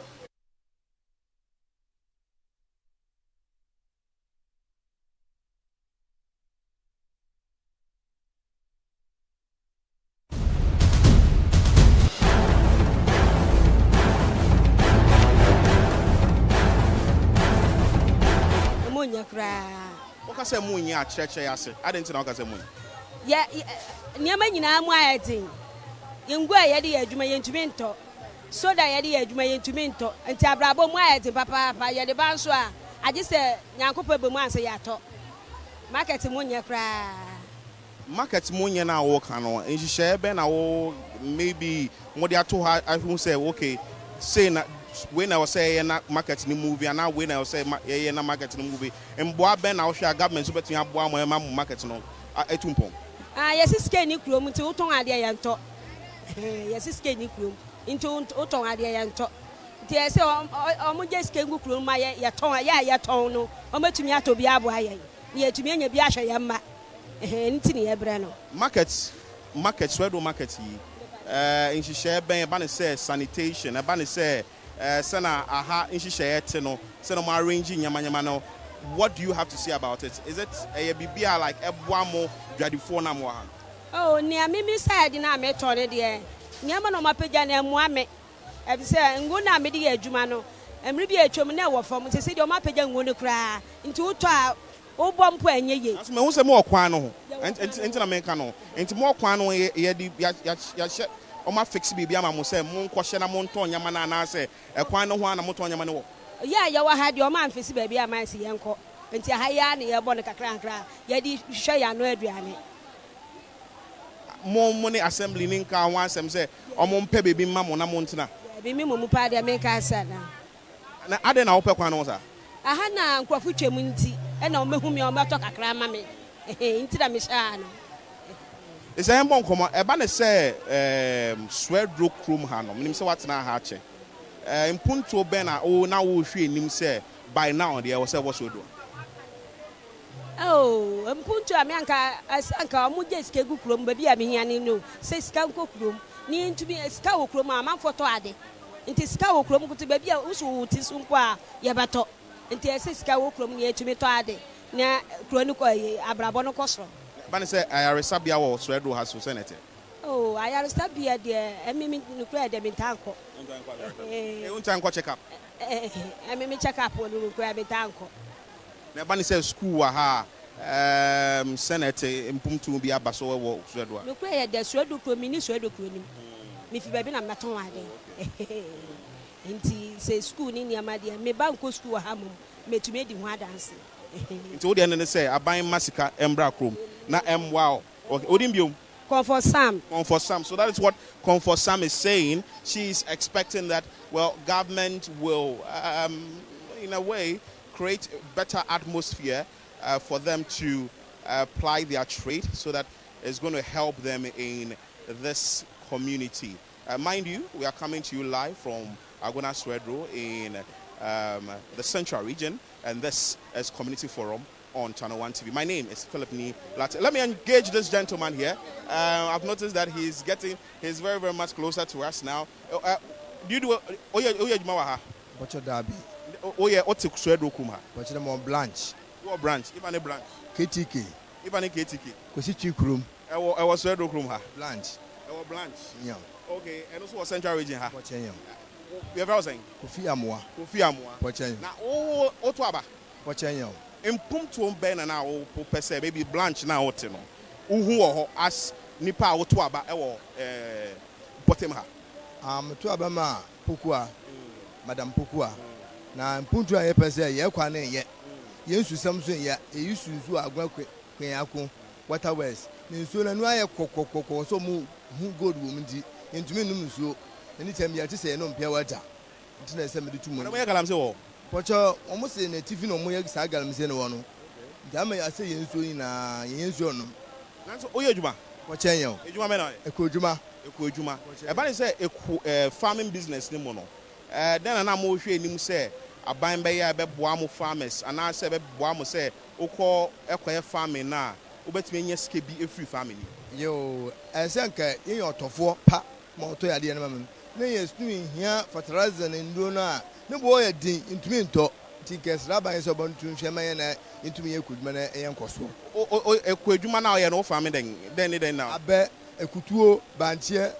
Munya kra. Oka say munya church ase. I didn't know oka say munya. Yeah, niama nyina mu ayatin. Yengwa ye de adwuma yentumi nto. So da ye de adwuma yentumi nto. Nti abrabo mu ayatin papa ye de ban so a age se nyankopa be mu anse ya to. Market munya kra. Market munya na wo kan no. Nhihye be na wo maybe mo de ato ha I who say okay say na when I was saying na market ni movie and now when I was saying na market ni movie mboa ben na wo hwe government so betu aboa mo ma market no etumpon. Yes, ske ni krom nti uton ade ya nto. Yes, ske ni krom nti uton ade ya nto. Nti ese omo je ske ngu krom ma ya ton ya ton no omatumi ato bi abo ayen. Ni etumi anya bi ahwe ya ma. Nti ni ebre no. Market Swedru market yi. Nhihye ben ba ne say sanitation, ba ne say sana aha nhihye ete no, sana mo arrange nyama no. What do you have to say about it? Is it a bibia like ebwamo dwadifo na mo ha? Oh, nia mimi side na me tore de. Nyama no mapagya na emu ame. Ebi se ngo na me de adwuma no. Emri bi atwom na wo fam. Se se de o mapagya ngo no kra. Nti uto a obọ mpo anye ye. Aso me hu se mo okwan no ho. Enti na me ka no. Enti mo okwan no ye di ya hye o ma fix bibia ma mo se mo nkọ hye na mo nton nyama na na se ekwan no ho ana mo ton nyama ne wo. Yeah, you were had your man fisi baby, I might see uncle. Until Hayan, your bonnet crack, yet show ya no Adriani. More money assembly ninka once and say, or mon pebby be mamma montana. Be me mupada make us sana. And I don't know Pekanosa. I had now Quafuche Munti, and on whom your matter cram mammy. Into the Mishano. It's a bon comma, a banner say, Swedru Krum Hanum, name so what's now hatche. In Punto Bena, oh, now we feel him say, by now, there was a what you do. Oh, and Punto America, as Uncle Mujes Kegukrum, baby, I mean, no, says Scout Room, need to be a scout room, a man for Toade. It is scout room to baby, also, tis umqua, yabato, and tis a scout room near to me Toade, near Chronico, Abrabono Costro. Banner say, I are a Sabia or Swedru has to Senate. Oh, I are a Sabia, dear, and me declare them in Tanko. Check up. I may check up when you grab a tanko. Nabani says school aha Senate in Pumtu be a basso walk Swedru. Look where the Swedru minister do cream. If you have been a maton, and he says school in your madia, may banco school hammer, may to make the one dancing. Told the end say, I buy massacre Embra Crum. Na wow. Okay. Odimbium. Comfort Sam. Comfort Sam. So that is what Comfort Sam is saying. She's expecting that, well, government will, in a way, create a better atmosphere for them to apply their trade, so that it's going to help them in this community. Mind you, we are coming to you live from Agona Swedru in the Central Region, and this is Community Forum on Channel 1 TV. My name is Philip Nii Lartey. Let me engage this gentleman here. I've noticed that he's very, very much closer to us now. Do you do What's your derby? What's Swedru Kuma? What's your more branch? What branch? Even a branch. KTK. Even a KTK. Kosi Krum. I was Swedru Kuma. Branch. I was branch. Yeah. Okay, and also Central Region. What's your name? We are saying Kofi Amwa. Kofi Amwa. What's your name? Now, oh, Otwaba. What's your name? Impumtu Ben and now, per se, maybe Blanche now, Otino. Uhu as Nipa Otwaba, Potemha. To Abama Pukua, Madame Pukua. Now, Puntu, I per se, Yakwane yet. Yes, to something yet. He used to do a great Quayaku, Water West. In Sula Noya Coco, so move good woman into me, so anytime you have to say no pure water. Until I send me to Monaco. But almost in a tiffin or Moyak Sagal Miseno. Damn, I say in Suina, Yenson. That's Oyajuma. What's your name? A Kojuma. About a farming business, Nimono. Then I'm more sure him say, a buying by a Buamo farmers, and I said, Buamo say, Oko, Equa farming now, Ubetmanias can be a free family. Yo, as Anka in your tofu, pa, Montoya the enemy. Nay, is doing here for Tarazan in Dona. No boy a ding into me to tickets, rabbis about to Shaman into me a good man and Cosmo. Oh, a Quajuma now, no farming, then it now. I bet a Kutuo, Bantia,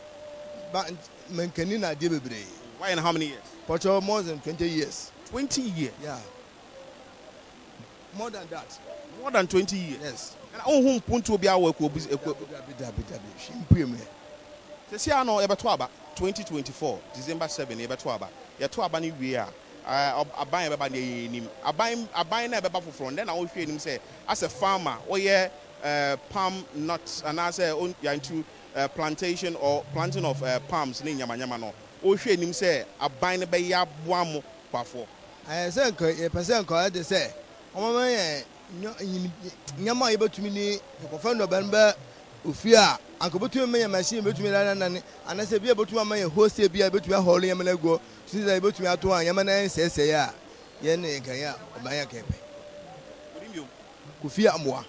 Mancanina Dibibre. Why and how many years? Porto more than 20 years. 20 years? Yeah. More than that. More than 20 years? Yes. And whom Punto be our work will be a Tesiano Ebertwaba 2024, December 7, Ebertwaba. Yatwabani we are. I buy a buy never buffer from. Then I will hear him say, as a farmer, oh yeah, palm nuts, and as a into plantation or planting of palms in Yamanyamano. Oh, hear him say, I buy a bay buamo quafo. I said, a person called to say, oh, my, Yama able to me, confirm the Bamba, Ufia, Uncle Butu me a machine between and I said, be able to my host, be able to a holy Yamanago, since I able to me at one Yamana says, yeah, Yen Kaya, Maya Cape. Kufia Amwa.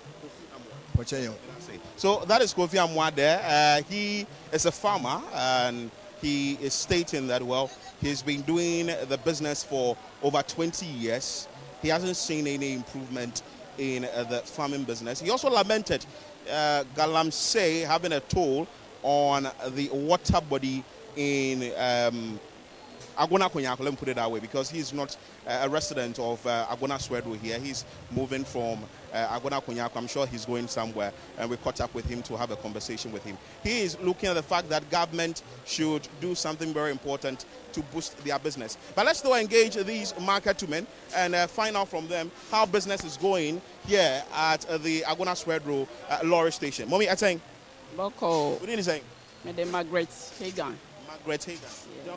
So that is Kofi Amwa there. He is a farmer and he is stating that, well, he's been doing the business for over 20 years. He hasn't seen any improvement in the farming business. He also lamented Galamsey having a toll on the water body in Agona Swedru, let me put it that way, because he's not a resident of Agona Swedru here. He's moving from Agona Swedru. I'm sure he's going somewhere, and we caught up with him to have a conversation with him. He is looking at the fact that government should do something very important to boost their business. But let's now engage these market women and find out from them how business is going here at the Agona Swedru lorry station. Mommy, I think. Boko. What are you saying? Margaret Hagan. Margaret Hagan. Yeah.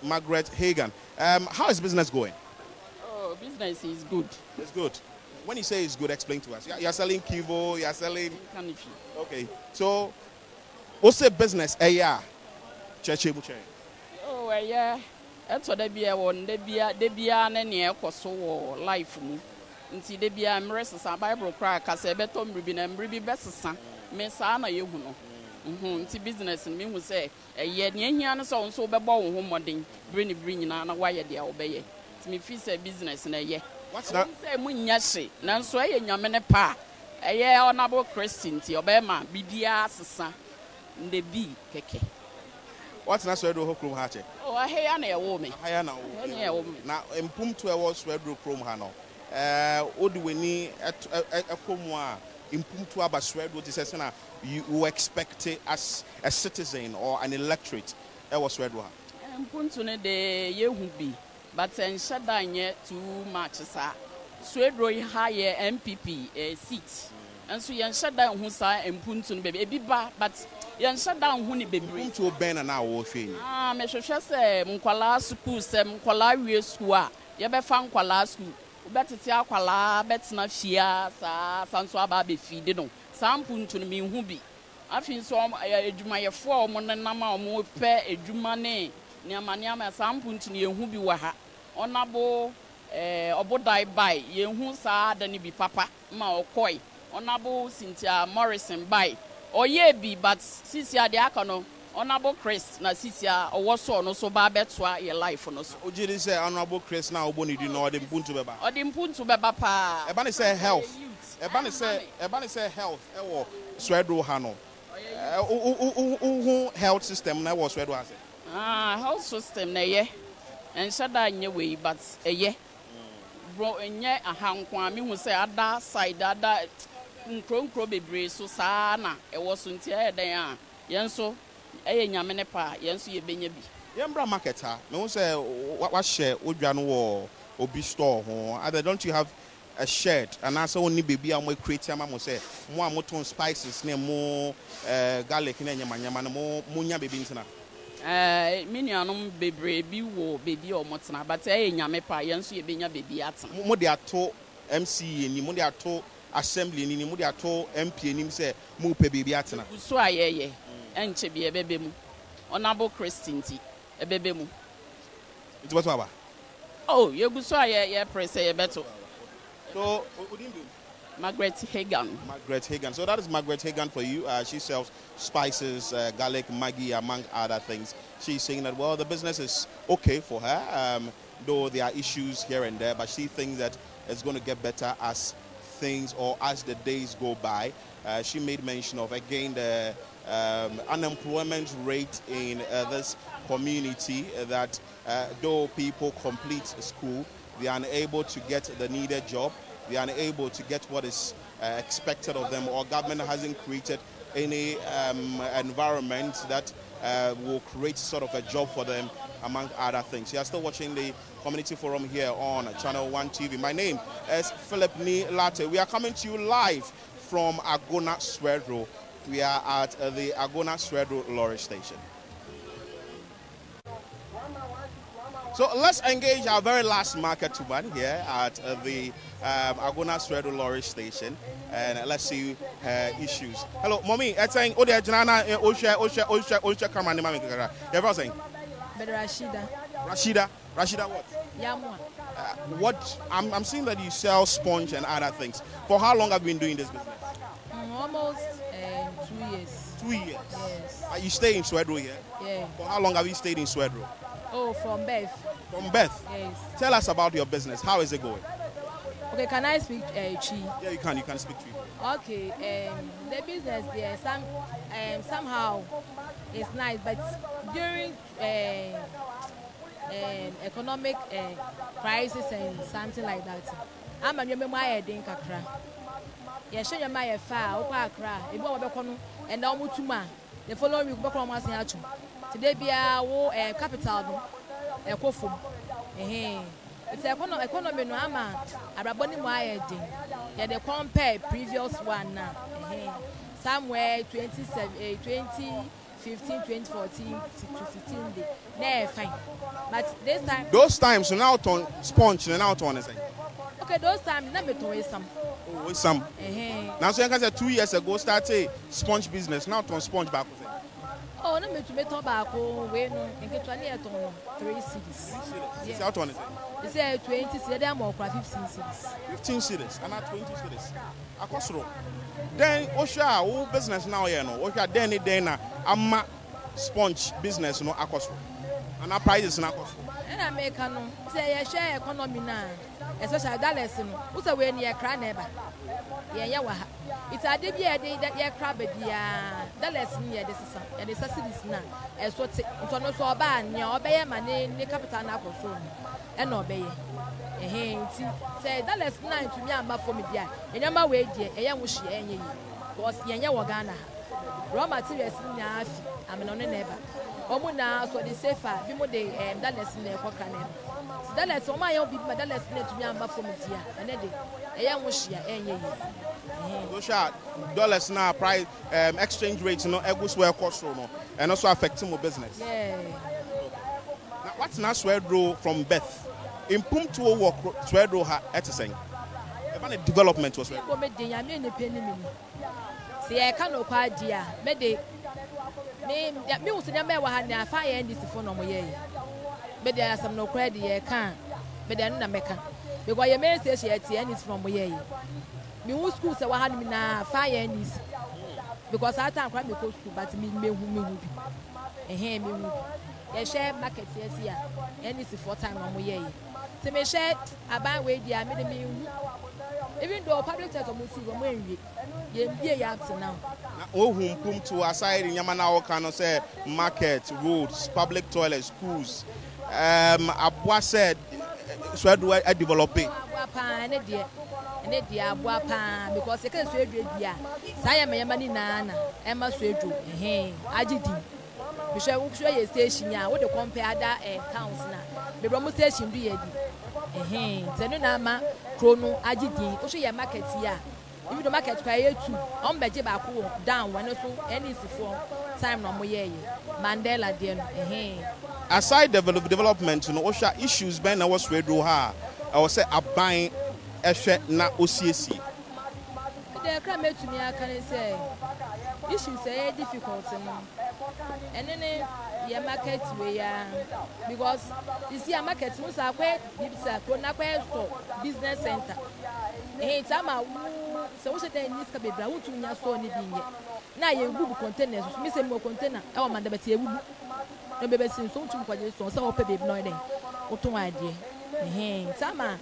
Margaret Hagan. How is business going? Oh, business is good. It's good. When you say it's good, explain to us. You're selling Kivo, you're selling... Okay. So, what's the business? Yeah. Oh, yeah. That's what they be on. They be an near Koso life. Until they be a rest of Bible crack as a better ribbon and ribbon best son. Miss Anna, you know. Business and me will say, a year near so be born home one bring on a wire dear obey. To me, fees a business in a year. What's that? Say, Munyashi, Nansway and Yamene Pa. A year honorable Christian, Obama, be dear son. The bee, keke. What's not Swedru Chrome Hatchet? Oh, I hear a woman. I am now in Pum to a Swedru Chrome Hano. Odwini a Comwa. In Puntua Swedru, this is you expect it as a citizen or an electorate. That was Swedru. Puntune de ye will be, but in Shadanya too much, sir. Swedru higher MPP a seat. And so yen shut down who sa and puntu baby ba but yen shut down who ni baby to ben and now me hwehwe say mkwala school say mkwala wie school a ye be fa mkwala school ubetete akwala betena fia sa sanso aba be feed no sampuntu no me hu bi afin so adwumayefo a omo nenam a omo pe adwuma ne niamaniama sampuntu no ye hu bi wa ha onabo obodai bai ye hu sa da ni bi papa ma okoi onabo Cynthia Morrison bai oye bi but sisia de aka no Honorable Chris na sisia owoso no so ba betwa ye life no so ojiri say Honorable Chris na oboni di no de mpuntu beba pa e ba ne say health e ba ne say health e wo Swedru ha no health system na wo Swedru ha say health system na ye en shada nye we but ye bro enye ahankwa me hu say ada side ada nkro bebre so saa na e wo so ntia e den a yenso eye nyame ne pa yenso ye benya bi yembra marketer me hu say wa share odwa no wo obi store ho other don't you have a shed and also oni baby am create am say mo amoton spices ne mo garlic ne nyamanyama ne mo nya baby ntina minianum bebre bi wo baby o motena but eye nyame pa yenso ye benya baby atena mo de ato MCA ni mo de ato assembly ni mo de ato MP ni say mo pe baby atena so ayeye enche bi ebebe mu Honorable Christianity ebebe mu it was baba oh ye gu so aye press ye beto so udin do Margaret Hagan. So that is Margaret Hagan for you. She sells spices, garlic, Maggi, among other things. She's saying that, well, the business is okay for her, though there are issues here and there, but she thinks that it's going to get better as things or as the days go by. She made mention of, again, the unemployment rate in this community, that though people complete school, they are unable to get the needed job. They are unable to get what is expected of them, or government hasn't created any environment that will create sort of a job for them, among other things. You are still watching the community forum here on Channel 1 TV. My name is Philip Nii Lartey. We are coming to you live from Agona Swedru. We are at the Agona Swedru lorry station. So let's engage our very last market woman here at the Agona Swedru lorry station, and let's see her issues. Hello, mommy. I'm saying, oh, the Janana, Osha, Kamani, Mammy. You're saying? Rashida, what? Yamwa. What? I'm seeing that you sell sponge and other things. For how long have you been doing this business? Almost 2 years. 2 years. Yes. You stay in Swedru here? Yeah. For how long have you stayed in Swedru? Oh, from birth. From birth? Yes. Tell us about your business. How is it going? Okay, can I speak Chi? Yeah, you can. You can speak Chi. Okay, the business there, somehow it's nice, but during economic crisis and something like that, I'm a new member in Kakra. Yeah, show your my file, Pakra, if you want and now Mutuma, the following week, Bakramas in Achu. Today be a capital, a coffin. It's economy no ama araboni mo ayedin. Yeah, they compare previous one now. Somewhere 2015, 2014 to 15 day. Nah, fine. But this time those times now on sponge and now on is okay, those times na me to some. Oh, with some. Now so you can say 2 years ago started sponge business. Now on sponge back. Oh, na me to me to back we no nke 20 years on 3 cities. Yes. Out on it. They say 20 cities, they are more 15 cities. 15 cities and not 20 cities. Akosoro. Then Osha business now here no. Osha then na ama sponge business no akosoro. And our prices na akosoro. And America no say ya share economy na especially dollars no. Who say we near cry neighbor. Yeah wa. It's a day that ya crab dia dollars near this is and the subsidies na. E so te so no so ba nya obeye ma ne capital na akosoro. And obey. Say dollars 9 to me amba for me dia. Enyama we die eya wo hye enye yi. Because yenya wo Ghana. Raw materials nya afi ameno ne neba. Omo na so the safer bi mo de dollars na ekoka na. Dollars o ma ya obi ma dollars na to me amba for me dia. Ene de eya wo hye enye yi. Those dollars now price exchange rates no egos were cost no and also affecting my business. Yeah. Now what's now Swedru from Beth? In Pumtuo work Swedru ha etiseng. About development was Swedru. Me de ya me ne penny me. Se e ka no kwa dia me de me wo se dem be wa ha na fa ya ndisi fo no mo ye. Me de asam no kwa de ye ka me de na meka. Because ye me say she ati ndisi from mo ye. Me who school say wa ha ni na fa ya ndisi. Because I time kwa me go school but me hu bi. Me hu. Ye share market yes ya. Ndisi for time no mo ye. Se me share aban we dia me de me hu. Even though public sector must see when we be up to now. Oh, whom to aside in Yamana can say market, roads, public toilets, schools. Abwa said, so do I develop it? Because the can't trade here. Saya Mayamani Nana, Emma Swedru, Ajidi. We shall show you station ya, what the compare that towns now. The Roman station be a Tenunama, Chrono, Ajidi, also your market here. Even the market prior to Bejiba down one or two, any for time no more. Mandela, dear. Aside development, you know, Osha issues, Ben, I was Swedru ha. I was say, a buying a shed na OCC. The crime to me, I can say, issues are difficult. And then your market because you see a market most are quite business center. So what's the news can be brought to your store now you good containers, missing more container, our man, but you no baby since so to so baby noiding. What to idea? Sama,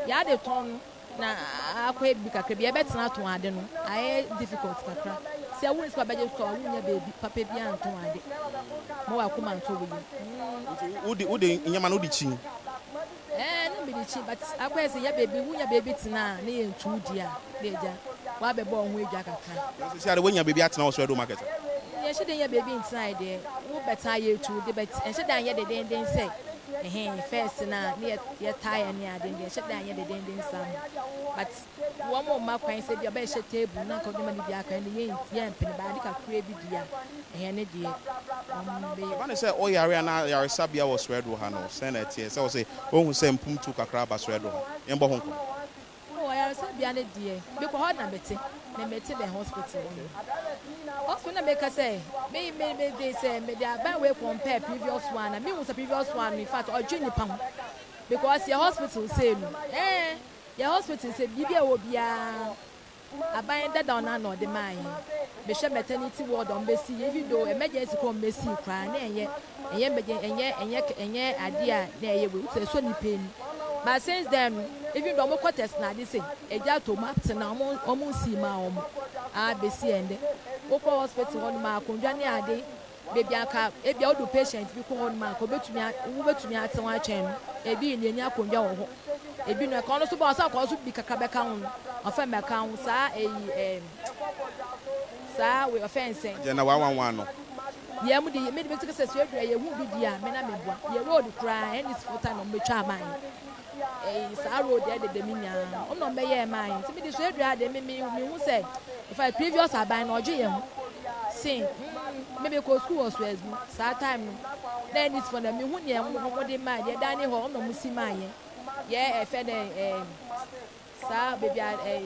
ya de ton na akwa bika ka bia betina to ade no aye difficult kakra se a woni so abeje store wunya baby papa bia anto ade mo wa kuma anto wi udi nyama no di chi no be di chi but akwa se ya baby wunya baby tina na ye ntu dia deja wa be bo ho edwa kakra se ade wunya baby atina wo so do market ye she den ya baby ntina ide wo beta ye tu de bet en she dan ye de den say first na near tire near the shut down the den some. But one more mark I said your best table, not of the money and the yen penny badica create dear. And dear. When I say, oh, Yariana, Yarisabia was Swedru Hano, Senate, yes, I will say, oh, who sent Pum to Kakraba Swedru, and Bohon. Oh, I said, dear, because I met the hospital. Hospital maker say, maybe they say, maybe I buy way compare previous one. I mean, was a previous one, in fact, or junior pound. Because your hospital say, your hospital said, Bibia will be a buying that down or the mine. Bishop maternity ward on Bessie, even though emergency come Bessie crying, and yet, idea, there you will say, Sonny Pin. But since then, even though more test now, they say, a jar to maps and almost see my Bessie and Oko hospital on my Conjani Ade, baby, I can't, if you do patients, you call my over to me at some chain, a be in the Yakunja. A be a corner to boss, I call to be Cacabacan, a family account, sir, with a fencing. General one. Yeah, made me take a surgery, you won't be dear, Menamibwa, you road cry, and it's full time on which I mind. A sorrow there, the Dominion, oh no, may mind. To me, the surgery had me who said, if I previous I buy no GM, sing, maybe go school was well, sad time. Then it's for the me who near what they mind, yeah, dining hall, no Mussimaya. Yeah, I fed a sir, baby, a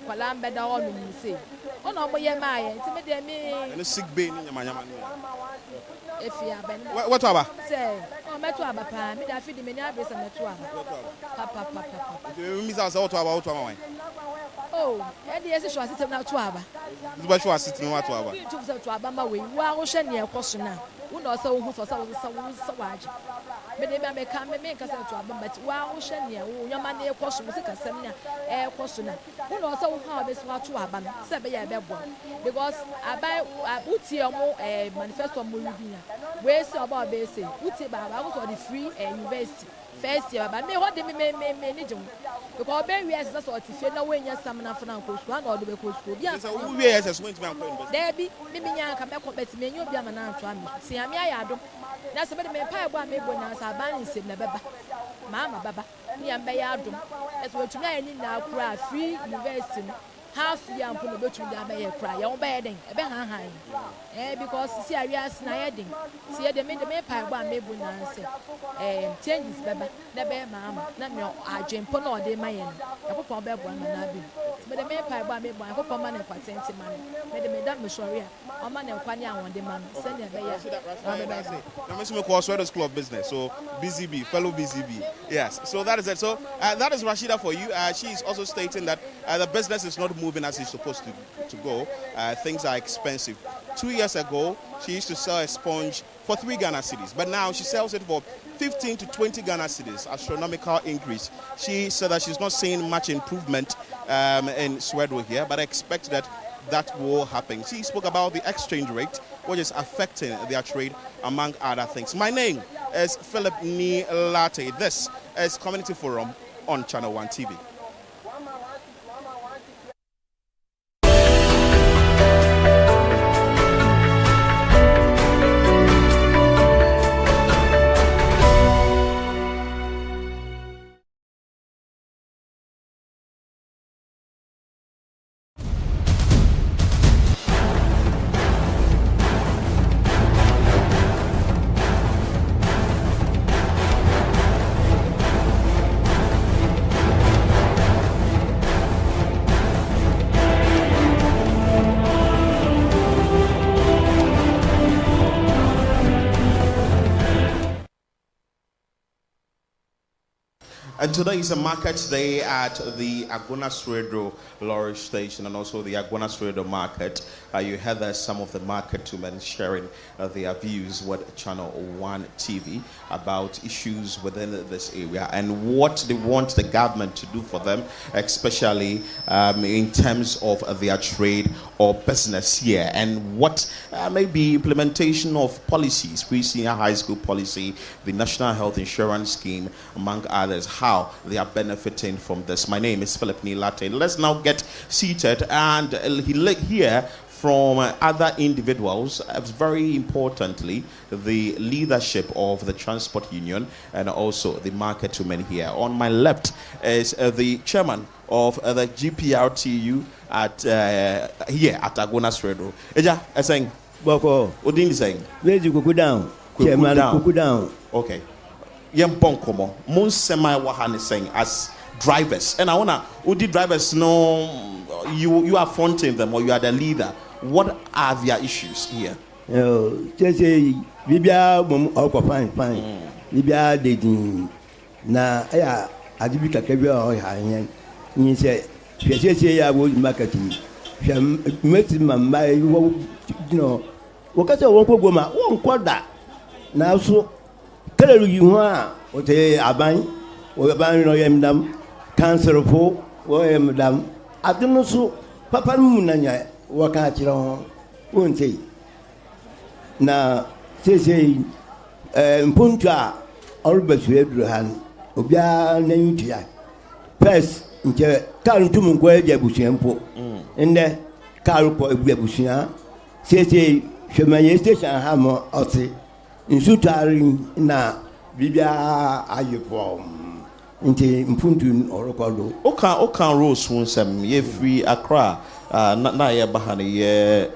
Palamba down, you say. Oh no, but yeah, my, intimidate me. And a sick baby in my if you have been what about say, oh, Metuaba, Pam, I feed the many abbas and Metuaba. Papa, Miss us out about one. Oh, and the assistant system now to Abba. What was sitting what to Abba? You took to Abba way, while Shania question now. Who knows so who for so large? But they may come and make us out to Abba, but while Shania, your money question was a seminar, air questioner. Who knows so how this was to Abba, Sabaya Bebo. Because I buy a booty or more a manifesto Murubina. Where's about basic? Uti Baba was on the free university. First year, but me what they may manage. Because baby has that's what if you know when you're summon for Uncle Swan or the Beco School. Yes, we as a swing to there be Mimi come back up at me, you'll be a man to me. See, I'm Yado. That's about me pie one maybe when I saw Banning said never. Mamma Baba, me and Bayado. That's what you know now cry free university. half year and put a bit to the cry, your bedding, a bit high. Because see, I realize Nayading. See, they made the maple one maybe answer. Changes, Baba, never, mamma, not no, I jump on all day, my end. I hope I'll be one and but the maple one maybe I hope a man and quite senti money. Made the madame Missoria, or man and Quania on the man, send it there. Now, Mr. McCall, Club business, so BZB, fellow BZB. Yes, so that is it. So that is Rashida for you. She is also stating that the business is not moving as it's supposed to go. Things are expensive. 2 years ago, she used to sell a sponge for 3 Ghana cedis, but now she sells it for 15 to 20 Ghana cedis, astronomical increase. She said that she's not seeing much improvement in Swedru here, but I expect that will happen. She spoke about the exchange rate, which is affecting their trade, among other things. My name is Philip Nii Lartey. This is Community Forum on Channel 1 TV. And today is a market day at the Agona Swedru lorry station and also the Agona Swedru market. You heard that some of the market women sharing their views with Channel 1 TV about issues within this area and what they want the government to do for them, especially in terms of their trade or business here, and what may be implementation of policies, pre-senior high school policy, the National Health Insurance Scheme, among others, how they are benefiting from this. My name is Philip Nii Lartey. Let's now get seated and hear from other individuals, very importantly, the leadership of the transport union and also the market women here. On my left is the chairman of the GPRTU at here at Agona Swedru. Eja, I'm saying, Boko, what did you say? Where did you go down? Chairman, go down. Okay. Yem bonkomo. Most semi wahane saying as drivers, and I wanna Udi drivers know you are fronting them or you are the leader. What are their issues here? Just say Libya fine. Libya dating na aya adibika kebia o ha yin say ya wo marketing. Met mama you know wakati won ko goma won koda na so kele yu ho a o te aban no yem dam cancer fo wo yem dam adunu so papa mu na nya waka chira ho wonte na sese mpuntu a olbesu edruhan obia na yutia first nke karu tum nko eje busuampo ende karu ko ebusuan sese hwemaye station ha mo oti nsutari na bibia ayepo nti mpuntu orokodo okan rose wonsem ye free Accra na ye bahane ye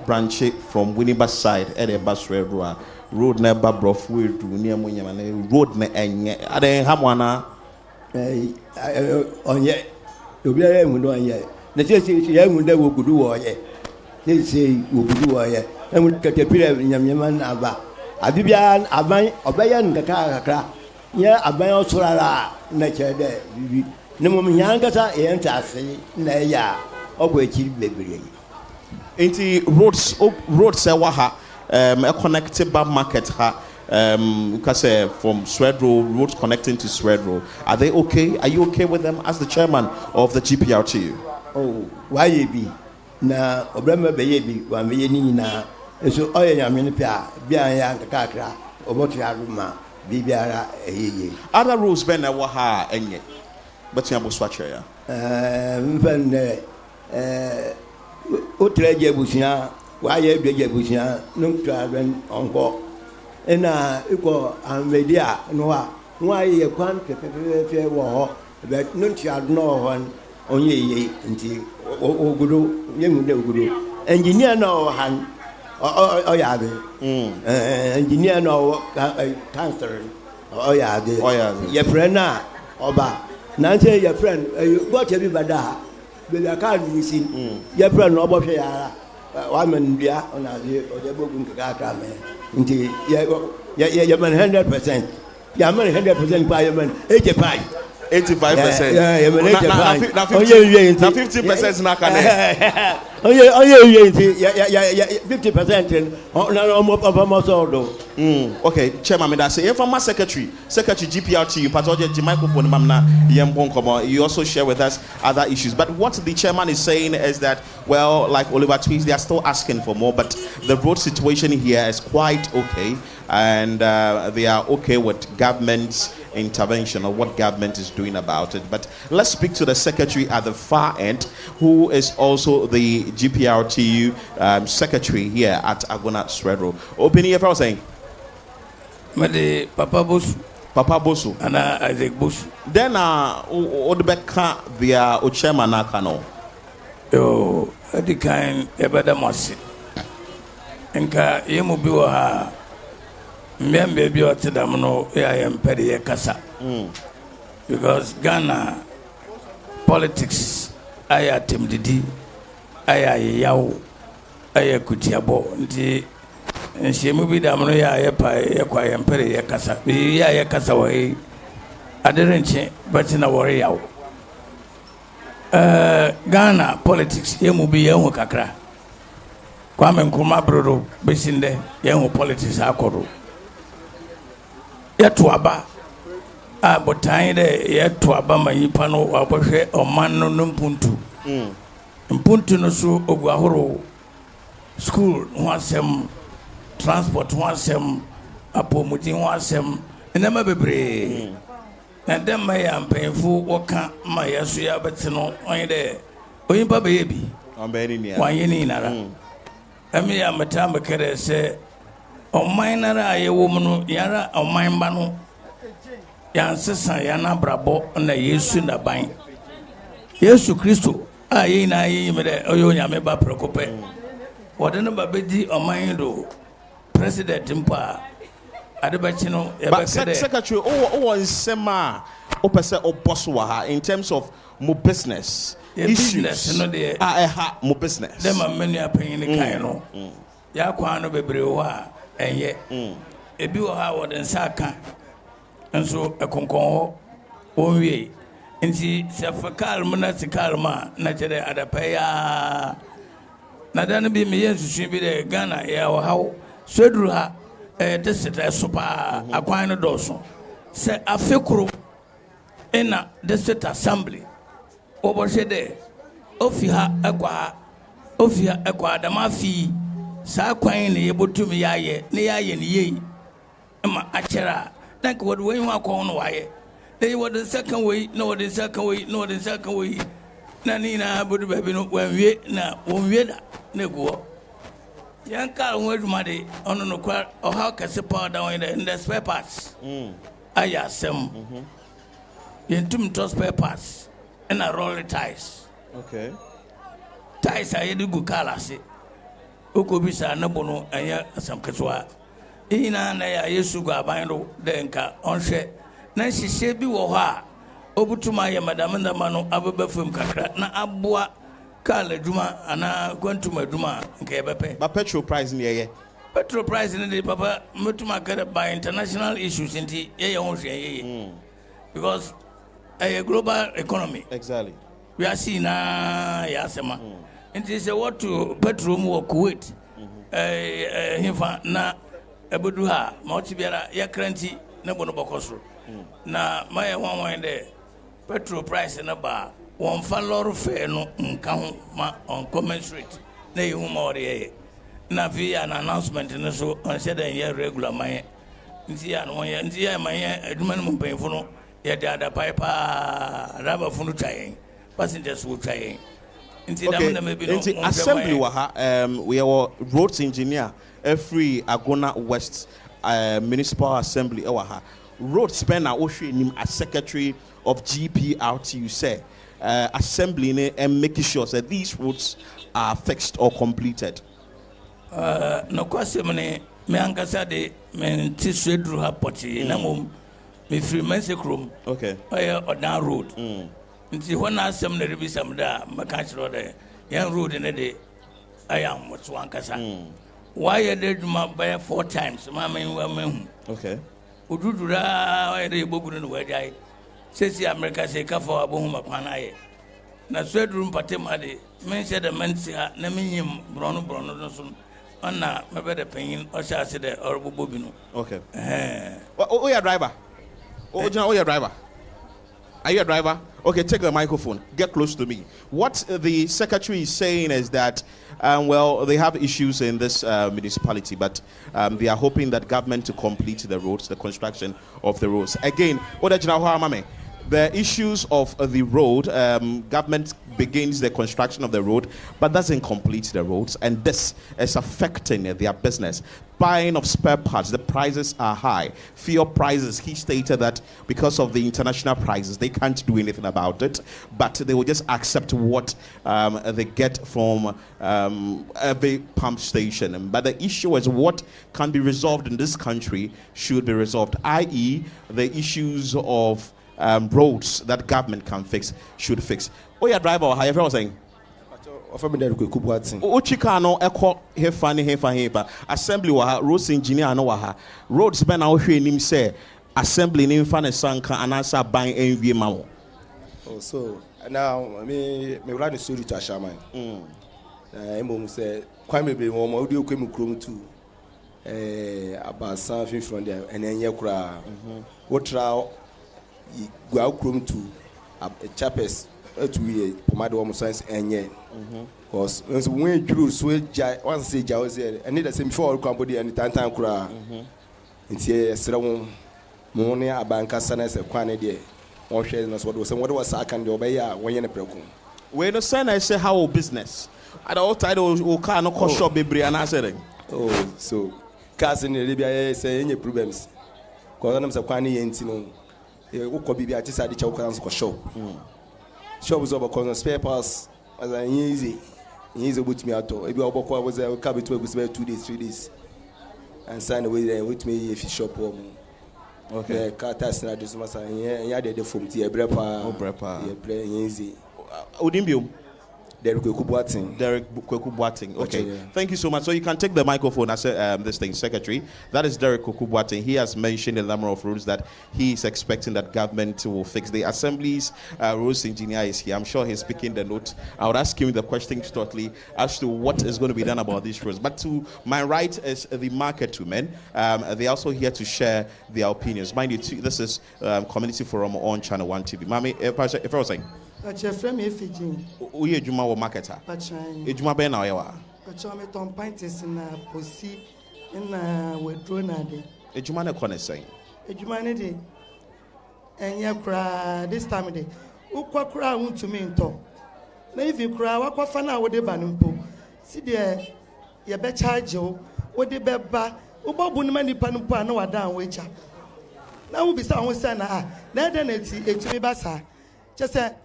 branch from Winneba side at the Baswedru road na babrof we do near munyama na road na enye ade hamwana onye obiara emu no onye na sese ye emu da wogudu wo ye sese wogudu wo ye emu katepira nyamnyama na aba abibia aban obaya ngaka ye aban osorara na chede bibi ne mum nyangata ye ntase na ya ogwo ekiri bebre Inti roads waha a connected bar market ha because from Swedru roads connecting to Swedru. Are they okay? Are you okay with them as the chairman of the GPRTU? Oh, why ye be na obrema be ye bi wa me ni na so oye nyame pia bia ya kakra obotu aruma bibiara eyeye. Other roads ben na waha enye. But you abo swatcher ya. Mfan Utreje busia wa ye beje busia num traben onko ena iko anvedia no wa ye kwan pepepe wo ho but num tia no hon onye ye nti ogudo yengu de ogudo engineer no han oyade engineer no cancer oyade your friend na oba na say your friend go to be bada be la kan ni sin your friend no obo hwe yara wa man bia ona de obogun ka me nti ya man 100% ya man 100% pa ya man 85%. Yeah, now 50% na can. Oh yeah, 50%. Okay, Chairman, I say former secretary GPRT, the microphone, Mamna, you also share with us other issues. But what the chairman is saying is that, well, like Oliver tweets, they are still asking for more, but the road situation here is quite okay, and they are okay with government's intervention or what government is doing about it. But let's speak to the secretary at the far end, who is also the GPRTU secretary here at Agona Swedru. Open here for saying. Made Papa Bosu and Isaac Bush. Then Odebeka via Ochema Nakano. Yo, the kind Ebada Mosi. Enka Yemubiwa Membe Biotadamno, I am Pedi Kasa. Because Ghana politics, I Tim Didi, I Yao, I Kutiabo, and she moved Damno Yapa, and Pedi Kasa. Ya Kasa way. I didn't change, but in a worry out. Ghana politics, Yemubi Yamu Kakra. Kwame Nkrumah Brodo, Besinde, Yamu politics, Akoro. Yet to Aba, but time yet to Aba, my pano, Aboshe, or Mano Numpuntu. Mpuntu no su Oguahoro school, once some transport, once some Apomuti, once some, and never be. And then my am painful, what can't my Yasuya, but no, only there. Oyimpa baby, I'm very near. Why you need I mean, I'm a time I say. O minara aye woman yara o mine banu yan sesa yana brabo na Yesu na ban Yesu Kristo aye na aye mere oyo nyame ba prekope wode no ba bedi o mine do president mpa adebachi no e be kede secretary o nsema o pese o boss wa ha in terms of mo business issues no de ha mo business dem menu apanyin ni kan no ya kwa no bebre wa eye ebi wo ha wo den saka enso ekonkon ho onwie nti sefakal munatikal ma na kire adapaya na dan bi me yensusu bi de Ghana ya wo ha Swedru ha desita sopa akwan no doso se afekuru ena district assembly obo de ofi ha ekwa adamafi sa kwan ne yebotumi yaye ne yaye ne yei ma achera dank word when you akon no waye they were the second way no the second way na ni na bodu baby no wanwie na wonwie da ne go yanka wonaduma de ono no kwa o how kase power down in the spare parts aya sem yentum to spare parts and a roll ties okay ties ayedu go kala se okobisa na bono anya asamketwa ina na ya Yesu go abando denka onhwe na hihye bi wo ho a obutuma ya madam ndama no ababafum kakra na aboa kala duma ana kwantuma duma nke bepe ba petrol price ni ye petrol price ni de papa mutuma kare by international issues nti ye honhwe ye because a global economy exactly we are seeing ya sema nti se what to petrol mu Kuwait hifa na ebudu ha mauti biara ya kranti na bono bokosro na my one de petrol price na ba won fa lor fe no nka ho ma on commensurate na yehu ma ore na via an announcement no so on said ya regular man nti ya no ya nti ya man ya aduma no mpanfo no ya de ada pipe raba funu twayen passengers will try nti assembly wa ha we are roads engineer every Agona West municipal assembly wa ha road spanner o hwe nim as secretary of GPRT you say assembling and making sure that these roads are fixed or completed? No question, me angasa de me Swedru ha poti na mom me free Mensecrom. Okay. On that road. Nti when asem na rebi sam da maka chiro de yan road ne de ayam what's one kasa. Why you did my by 4 times? Mamma, okay. Ududura, why they bobu no way? Says the America say, Kafo Abuma Panae. Na Swedru Patemade, men said the Mensia, Naminium, Brono, Anna, my better pain, or shall I say the horrible bobino. Okay. Oh, your driver. Oh, your driver. Are you a driver? Okay, take the microphone. Get close to me. What the secretary is saying is that, well, they have issues in this municipality, but they are hoping that government to complete the roads, the construction of the roads. Again, the issues of the road, government begins the construction of the road, but doesn't complete the roads, and this is affecting their business. Buying of spare parts, the prices are high. Fuel prices, he stated that because of the international prices, they can't do anything about it, but they will just accept what they get from every pump station. But the issue is what can be resolved in this country should be resolved, i.e. the issues of roads that government can fix should fix. Oh, yeah, driver, however, I was saying. Ochikano eko hefa assembly wa roads engineer no wa roads ben na ohwe nim say assembly ni mfa ne sanka anasa ban enwie ma wo. Oh, so now me run story to Ashaman. Emom say kwame be mo ma odi okwem krom tu about something from there and enye kura what trial go krom tu chapes to we pomade wo science enye because when you so once say ja was there and need the same before kwambodi and time kura ntie esere wo mo ne abanka sana se kwane de o hwe no so what was aka de obeya wonye ne preku we no sana say how business at all time o car no ko shop bebre and answering. Oh, so cars in Libya say any problems because I'm say kwane yenti no wo ko bibia tisa de chawo kan so shop shop is over because spare parts as an easy with me at all. If you was a cabin to 2 days, 3 days, and sign away there with me if you shop home. Okay, car test and I just must say, yeah, the from tea, brepa, easy. Udimbium. Derek Kwekubuating. Okay. Yeah. Thank you so much. So you can take the microphone as this thing, Secretary. That is Derek Kwekubuating. He has mentioned a number of rules that he is expecting that government will fix. The Assembly's rules engineer is here. I'm sure he's picking the note. I would ask him the question shortly as to what is going to be done about these rules. But to my right is the market women. They're also here to share their opinions. Mind you, this is Community Forum on Channel 1 TV. Mami, if I was saying, we ejuma wo marketer. Ejuma be na oyewa. Me ton pints na posi na wedro na de. Ejuma na kone say. Ejuma ne de enya kra this time de. Ukwa kra huntumi nto. Na ifi kra wakwafa na wo de ba no mpo. Si de ye be charge wo de be ba. Ubobu no manipa no mpo na wada an wecha. Na wo bisa ho say na na de na ti etumi ba sa. Chese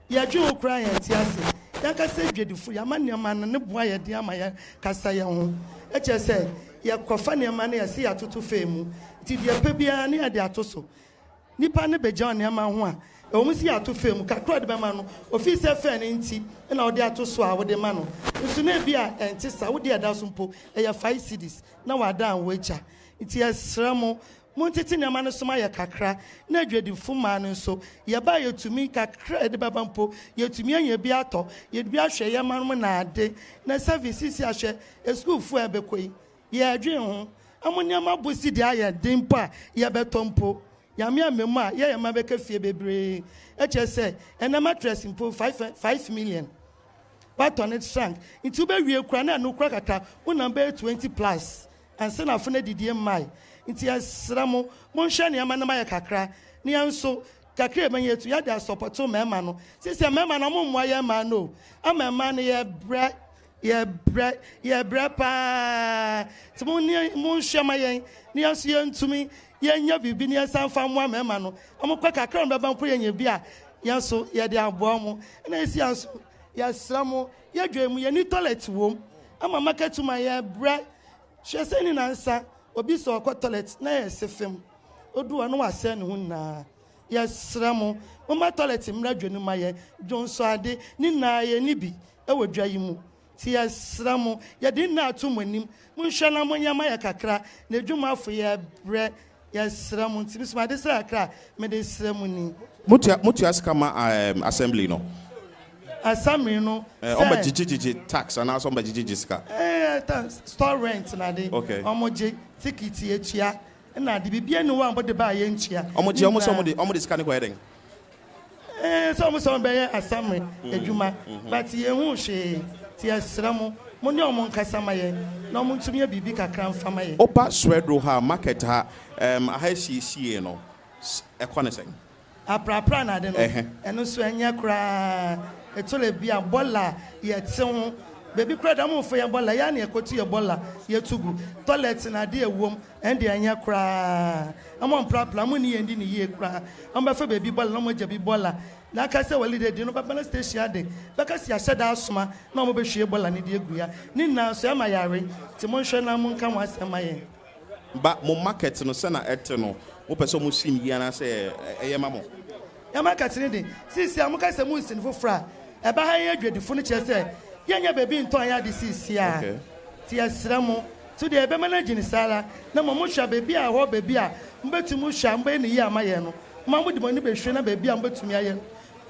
ya dwe okra ya ti ase ya ka se dwedifu ya manneama ne boa ya de ama ya kasa ya ho e che se ya kofa neama ne ya se ya toto femu ti de pa bia ne ya de atoso nipa ne beja neama ho a e wo si ya to femu kakra de be ma no ofisi fe ne nti na wo de atoso a wo de ma no nso na bia enti sa wo de ada so mpo e ya 5 cedis na wa da an wo echa nti ya sramo Montiti Namano Soma Yakakra, Nedred Fuman so, Yaba Yotumi Kakra de Babampo, Yotumi and Yabiato, Yet Biashe Yamanade, Na services Yashe, a school for Abeque, Ya dream, Amonyama Bussi Dia, Dimpa, Yabetompo, Yamia Mema, Yamabeka Fiabe, HSA, and a mattress in 5 million. But on it shrank into Berry Crana, no cracker, one number 20 plus, and send a funny DMI. Inti asramo monhwe ne amana ma kakra ne anso kakra ban yetu ya da support mema no sisi mema na momwa ye ma no amema ne ye bre pa ti monhwe ma yen ne anso ye ntumi ye nya bibi ne sanfa mo mema no amokwa kakra no be ban po ye nya bi a yaso yɛde aboa mo na esi aso yɛsra mo yɛdwa mu yɛni toilet wom ama market ma yɛbrɛ hwɛ sɛ ni nansa obi sɛ ɔkɔ toilet na yɛse fam odu ano asɛ ne ho na yɛsra mo mama toilet mra dwanu ma yɛ dwonso ade ni na yɛ ni bi ɛwɔ dwa yi mu ti yɛsra mo yɛde na ato mo anim monhwɛ na mo nyama yɛ kakra na adwuma afo yɛbrɛ yɛsra mo nti misoma de sra kakra mede sra mo ni mutu askama assembly no assembly no omba jiji tax and also omba jiji ska store rent na de omoje ticket etua na de bibia no wa mbode ba ye ntua omoje ska ne ko eden so be assembly adwuma but ye hu hwe ti asra mo ne omo nkasa ma ye na omo ntumi bibi kakra mfa ma ye opa Swedru ha market ha ha sie no ekwane sen aprapra na de no eno so anya kra etole bia bola ye te ho baby kra da mo fo ye bola ya na ekotu ye bola ye tugu toilet na de ewom ende anya kra amo aprapra mo ni endi ni ye kra amba fa baby bola no mo jabi bola na ka se wali de no papa na station ade baka si ashada asoma na mo be hwe bola ni de eguya ni na so ama yare ti mo hwe na mo nka mo asema ye ba mo market no se na ete no wo pese mo sim yi na se eyema mo ya market ni de sisi amuka se mo sin fofra e ba ha ye adwadifo no che se yenya baby nton ya de sisi a ti asra mo to de ebe manage ni sala na mo hwa baby a ho baby a mbetumu hwa mbe ni yi amaye no mo mo de mo ni be hwe na baby a mbetumi aye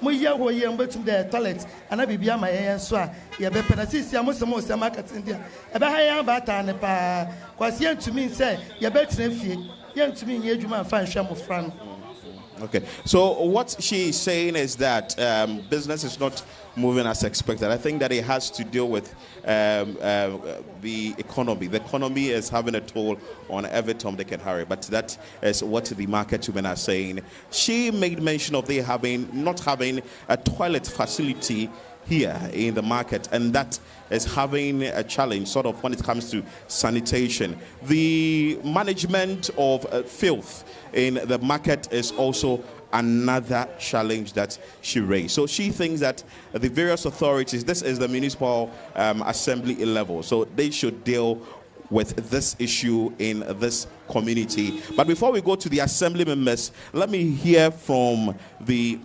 mo ye ho ye mbetum de toilet ana baby ama ye so a ye be pena sisi amosemo se market ndi a e ba ha ye ba ta ne pa kwase antumi se ye be tena fie ye antumi nye adwuma fa nhwe mo fra no. Okay, so what she is saying is that business is not moving as expected. I think that it has to deal with the economy. The economy is having a toll on every Tom, Dick, and Harry, but that is what the market women are saying. She made mention of they not having a toilet facility here in the market, and that is having a challenge sort of when it comes to sanitation. The management of filth in the market is also another challenge that she raised. So she thinks that the various authorities, this is the municipal assembly level, so they should deal with this issue in this community. But before we go to the assembly members, let me hear from the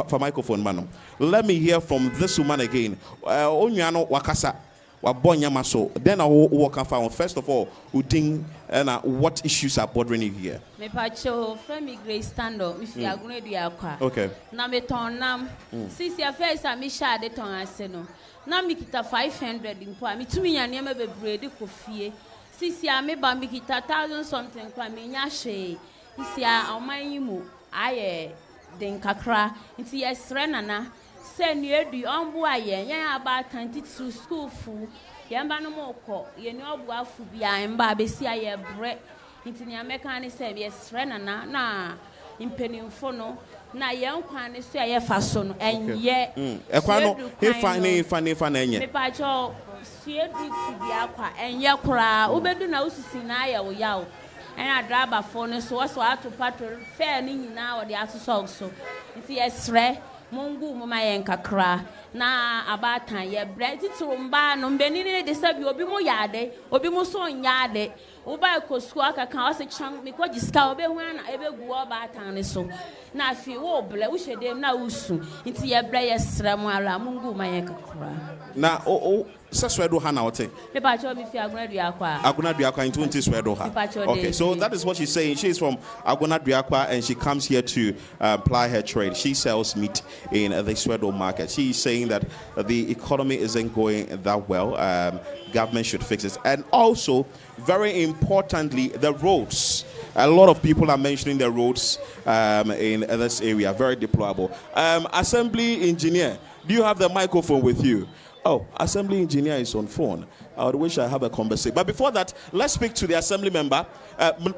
for microphone man. Let me hear from this woman again. Onyano wakasa wabonya maso. Then I will walk on. First of all, uding and what issues are bothering you here? Me pacho frame Grace stand up. If you are going to do akwa. Okay. Na me ton nam. Since your face a me shade ton aseno. Na me kita 500 impo. Me tumi ya niam be brede kofie. Sisi a me ba me kita 1,000 something kwa me nya hwe. Sisi a oman yimu aye den kakra. Nti yesre nana se nu edu onbo aye yan aba 22 school fu. Yamba no moko ye ni obu afu bia mba besi aye bre. Nti ni ameka ni se yesre nana na impenimfo no na ye nkwa ne so aye fa so no enye. Ekwa no he fa na enye. Me pa cho Swedru ti akwa enye kura obedu na usisi na ya wo yawo ena driver phone so so ato patrol fair ni nyina wo de aso so nti yesre mungu mama yen kakra na abatan ye bre tituru mba no mbeni ni de sabi obi mu yade obi mu so nyade wo ba ekosu aka kan o se chan me ko jiska obi hu na ebegu oba atan ne so na afi wo ble wo hwede na usu nti ye bre yesre mu ara mungu mama yen kakra na Swedru ha na wote. Agona Swedru in 20 Swedru ha. Okay, so that is what she's saying. She's from Agona Swedru and she comes here to ply her trade. She sells meat in the Swedru market. She's saying that the economy isn't going that well. Government should fix it. And also, very importantly, the roads. A lot of people are mentioning the roads in this area. Very deplorable. Assembly engineer, do you have the microphone with you? Oh, assembly engineer is on phone. I would wish I have a conversation. But before that, let's speak to the assembly member.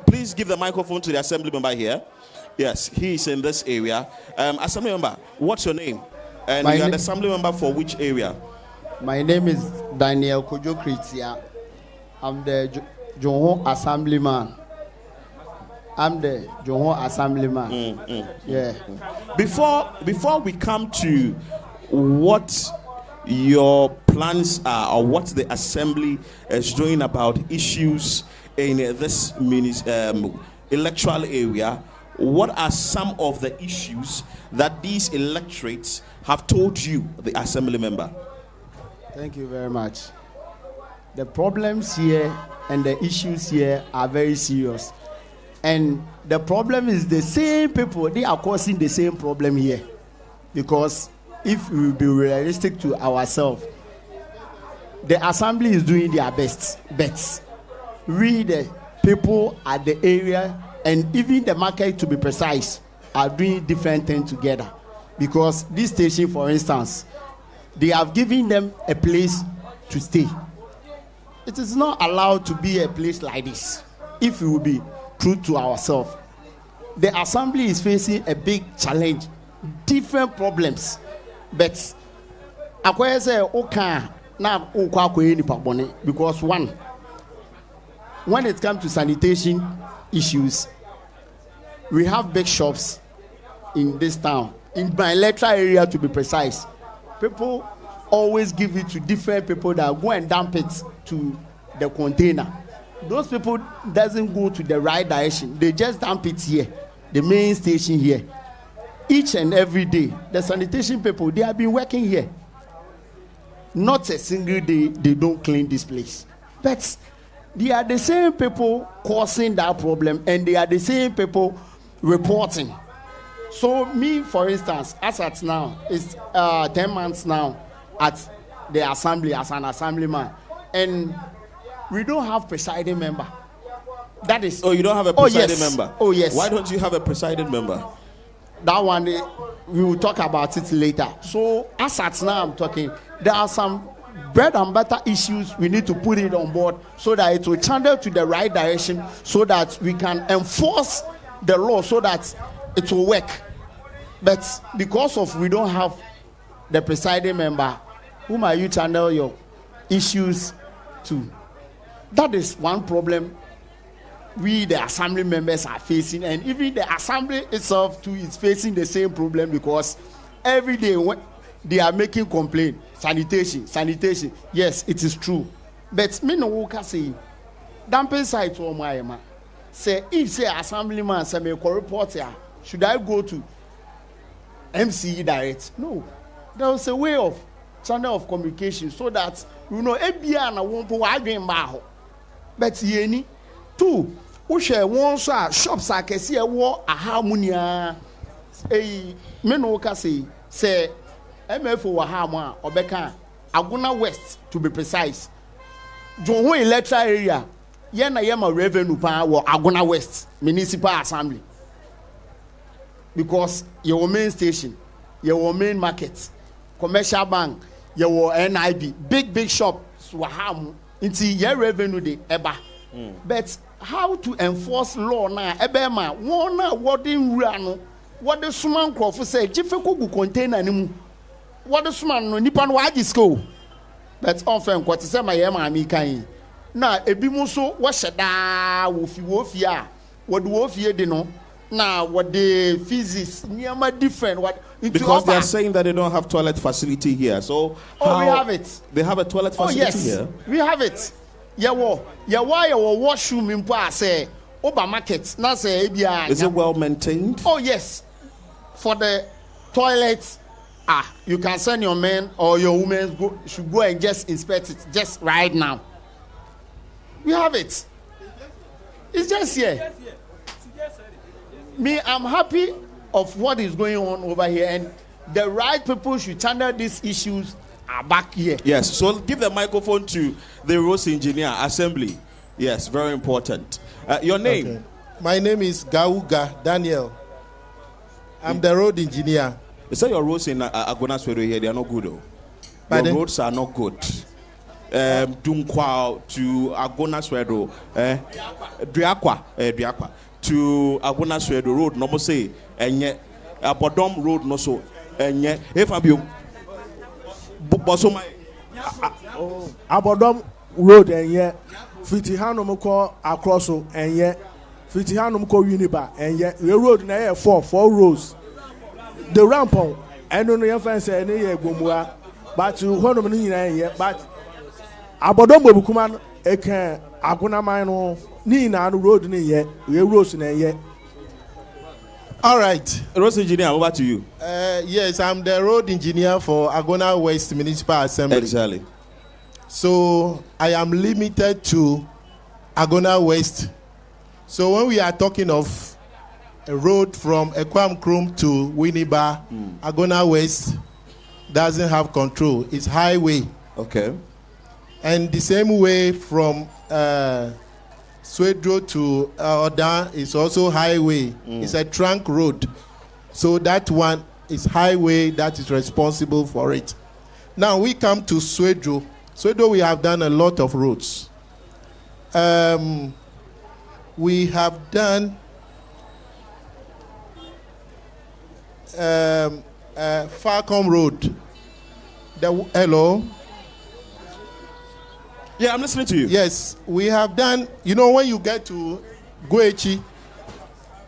Please give the microphone to the assembly member here. Yes, he is in this area. Assembly member, what's your name? And you are the assembly member for which area? My name is Daniel Kojo Kritia. I'm the Jonho assemblyman. I'm the Johor Assemblyman. Yeah. Before we come to what your plans are or what the assembly is doing about issues in this electoral area, what are some of the issues that these electorates have told you, the assembly member? Thank you very much. The problems here and the issues here are very serious. And the problem is the same people, they are causing the same problem here. Because if we will be realistic to ourselves, the assembly is doing their best. We, the people at the area, and even the market, to be precise, are doing different things together. Because this station, for instance, they have given them a place to stay. It is not allowed to be a place like this if we will be true to ourselves. The assembly is facing a big challenge, different problems. But I say okay now because one, when it comes to sanitation issues, we have big shops in this town, in my electoral area to be precise. People always give it to different people that go and dump it to the container. Those people doesn't go to the right direction. They just dump it here, the main station here. Each and every day, the sanitation people, they have been working here. Not a single day they don't clean this place. But they are the same people causing that problem, and they are the same people reporting. So me, for instance, as at now, it's 10 months now at the assembly as an assemblyman, and we don't have presiding member. That is. Oh, you don't have a presiding member? Oh, yes. Why don't you have a presiding member? That one, we will talk about it later. So as at now I'm talking, there are some bread and butter issues we need to put it on board so that it will channel to the right direction, so that we can enforce the law so that it will work. But because of we don't have the presiding member, whom are you channel your issues to? That is one problem we, the assembly members, are facing, and even the assembly itself too is facing the same problem, because every day when they are making complaint, sanitation. Yes, it is true, but me no work say dumping site for my man. Say if say assemblyman say me report here, should I go to MCE direct? No, there was a way of channel of communication so that you know ebia na won po wadwen ba ho. But yeni two we share one shops akese e wo ahamunia me no ka say MFO wa ha mo a obeka Agona West to be precise. Johor electoral area ye na ye ma revenue pa wo Agona West Municipal Assembly, because your main station, your main market, commercial bank, your NIB, big shops wa ha mo until your revenue de eba. But how to enforce law na ebema one na wording rano what the suman crofo say jifeko gu container ni mu what the suman no nipa no agi school. But often kwati say my yema ami kan na ebi mu so wo hyeda wo fi a wo de wo fie de no na what the physics niama different what because they are saying that they don't have toilet facility here. So we have it. They have a toilet facility here. We have it. Your washroom in say Oba market. Na say is it well maintained? Oh yes. For the toilets, you can send your men or your women should go and just inspect it just right now. We have it. It's just here. Me, I'm happy of what is going on over here, and the right people should channel these issues are back here. Yes, so give the microphone to the roads engineer assembly. Yes, very important. Your name? Okay. My name is Gauga Daniel. I'm the road engineer. You say your roads in Agona Swedru here, they are not good though. Your roads are not good. Dunkwa to Agona Swedru, Driakwa to Agona Swedru road, no more say, and yet Abodom road no so, and yet if I'm you. Abodom road and yet 50 Hanomoko across and yet fiti hanum ko Uniba and yet the road na 4 rows. The ramp on and no your fence and ye gomua but you hono ni na but abodom bekuman e kan Agona mine ni na road ni ye roads na ye. All right. Road engineer, over to you. Yes, I'm the road engineer for Agona West Municipal Assembly. Exactly. So I am limited to Agona West. So when we are talking of a road from Ekwam Krum to Winneba, Agona West doesn't have control. It's highway. Okay. And the same way from Swedru to Oda is also highway. It's a trunk road. So that one is highway that is responsible for it. Now we come to Swedru. Swedru, we have done a lot of roads. We have done Falcom Road. Hello? Yeah, I'm listening to you. Yes, we have done, you know, when you get to Goechi,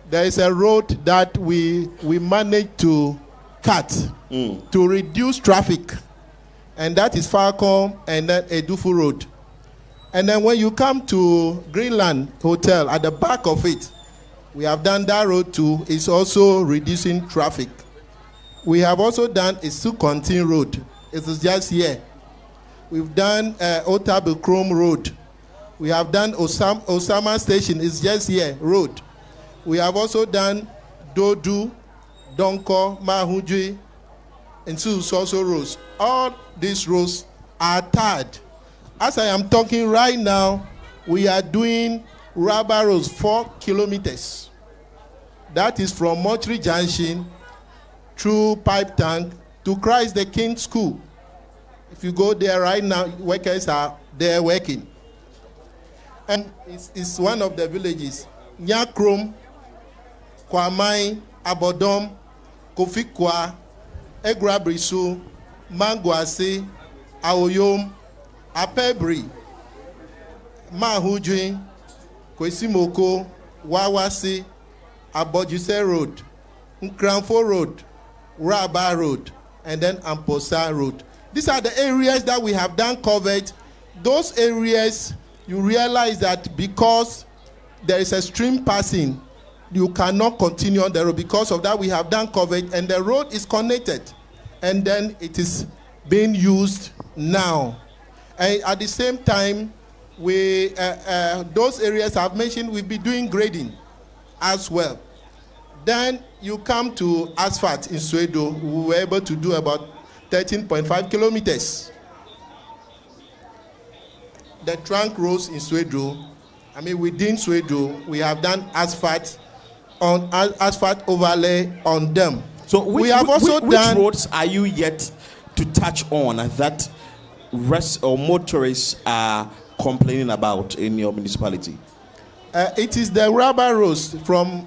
there is a road that we managed to cut to reduce traffic. And that is Falcom and then Edufu Road. And then when you come to Greenland Hotel, at the back of it, we have done that road too. It's also reducing traffic. We have also done a Sukontin Road. It is just here. We've done Otabu Chrome Road. We have done Osama Station. It's just here, road. We have also done Dodu, Donko, Mahujui, and Susoso roads. All these roads are tarred. As I am talking right now, we are doing rubber roads 4 kilometers. That is from Mortuary Junction through Pipe Tank to Christ the King School. If you go there right now, workers are there working. And it's one of the villages. Nyakrom, Kwamai, Abodom, Kofikwa, Egrabrisu, Manguase, Aoyom, Apebri, Mahujin, Kwesimoko, Wawasi, Abojuse Road, Nkranfo Road, Raba Road, and then Amposa Road. These are the areas that we have done covered. Those areas, you realize that because there is a stream passing, you cannot continue on the road. Because of that, we have done covered, and the road is connected. And then it is being used now. And at the same time, we those areas I've mentioned, we'll be doing grading as well. Then you come to asphalt in Swedru. We were able to do about 13.5 kilometers. The trunk roads in Swedru, I mean within Swedru, we have done asphalt on asphalt overlay on them. So we have also which done roads are you yet to touch on that rest or motorists are complaining about in your municipality? It is the rubber roads from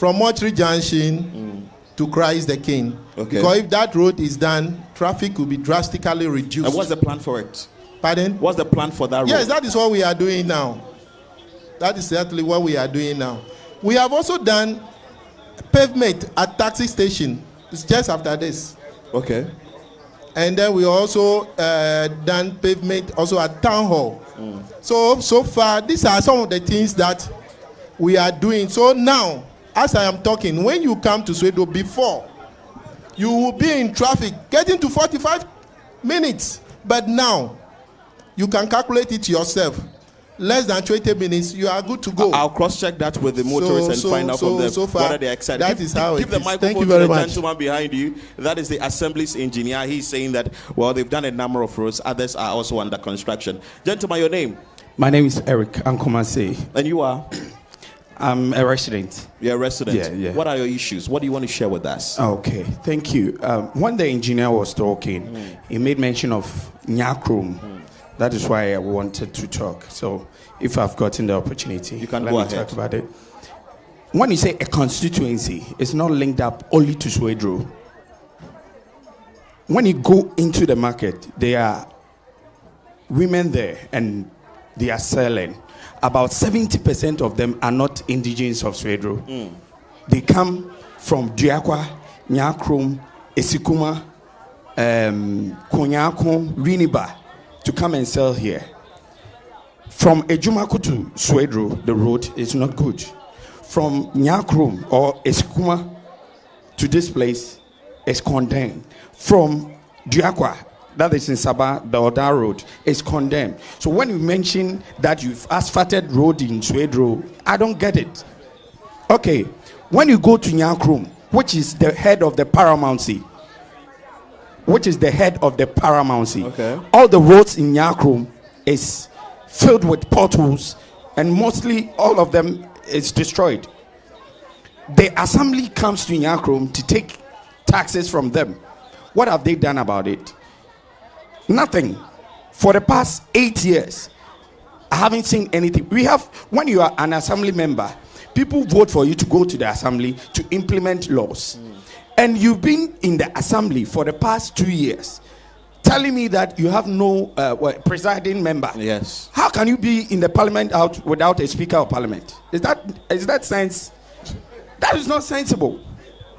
Mortuary Junction to Christ the King. Okay. Because if that road is done, traffic will be drastically reduced. And what's the plan for it? Pardon? What's the plan for that road? Yes, that is what we are doing now. That is certainly what we are doing now. We have also done pavement at taxi station. It's just after this. Okay. And then we also done pavement also at town hall. So far, these are some of the things that we are doing. So now, as I am talking, when you come to Swedru, before, you will be in traffic getting to 45 minutes. But now, you can calculate it yourself. Less than 20 minutes, you are good to go. I'll cross-check that with the motorists and find out from them whether they're excited. That is how give it the is. microphone Thank you to very the much. gentleman behind you. That is the Assembly's engineer. He's saying that, well, they've done a number of roads. Others are also under construction. Gentleman, your name? My name is Eric Ankomase. And you are? I'm a resident. You're a resident? Yeah. What are your issues? What do you want to share with us? Okay, thank you. When the engineer was talking, he made mention of Nyakrum. That is why I wanted to talk. So if I've gotten the opportunity, you can let go me ahead. talk about it. When you say a constituency, it's not linked up only to Swedru. When you go into the market, there are women there and they are selling. about 70% of them are not indigenous of Swedru. They come from Diakwa, Nyakrum, Esikuma, Konyako, Winiba to come and sell here. From Ejumako to Swedru, the road is not good. From Nyakrum or Esikuma to this place is condemned. From Diakwa, that is in Sabah, the Oda road, is condemned. So when you mention that you've asphalted road in Swedru, I don't get it. Okay, when you go to Nyakrum, which is the head of the paramountcy, okay, all the roads in Nyakrum is filled with potholes, and mostly all of them is destroyed. The assembly comes to Nyakrum to take taxes from them. What have they done about it? Nothing. For the past 8 years, I haven't seen anything. We have, when you are an assembly member, people vote for you to go to the assembly to implement laws. And you've been in the assembly for the past 2 years, telling me that you have no presiding member. Yes. How can you be in the parliament out without a speaker of parliament? Is that sense? That is not sensible.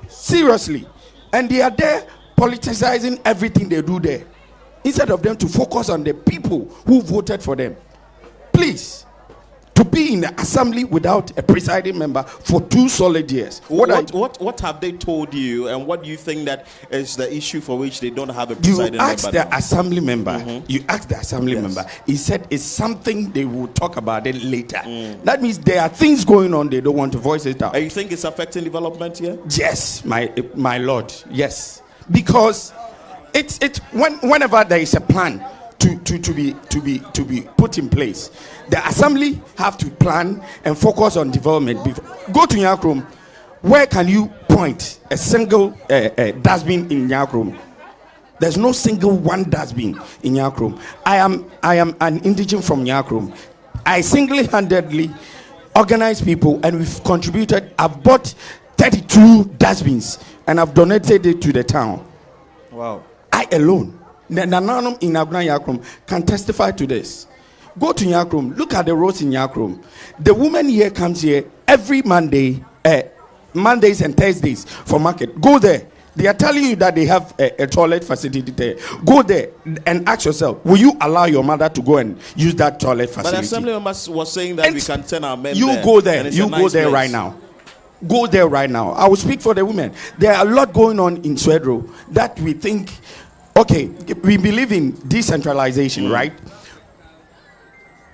Seriously. And they are there politicizing everything they do there, instead of them to focus on the people who voted for them. Please, to be in the assembly without a presiding member for 2 solid years. What have they told you, and what do you think that is the issue for which they don't have a presiding member? You asked the assembly member. You asked the assembly member. He said it's something they will talk about it later. That means there are things going on, they don't want to voice it out. And you think it's affecting development here? Yes, my lord. Yes, because it's whenever there is a plan to be put in place, the assembly have to plan and focus on development. Go to Nyakrum. Where can you point a single dustbin in Nyakrum? There's no single one dustbin in Nyakrum. I am an indigent from Nyakrum. I single-handedly organize people, and we've contributed. I've bought 32 dustbins and I've donated it to the town. Wow. I alone, Nananum in Agona Nyakrum, can testify to this. Go to Nyakrum, look at the roads in Nyakrum. The woman here comes here every Monday, Mondays and Thursdays for market. Go there. They are telling you that they have a toilet facility there. Go there and ask yourself, will you allow your mother to go and use that toilet facility? But the assembly members was saying that we can send our men there. You go there. You go there right now. Go there right now. I will speak for the women. There are a lot going on in Swedru that we think, okay, we believe in decentralization, right?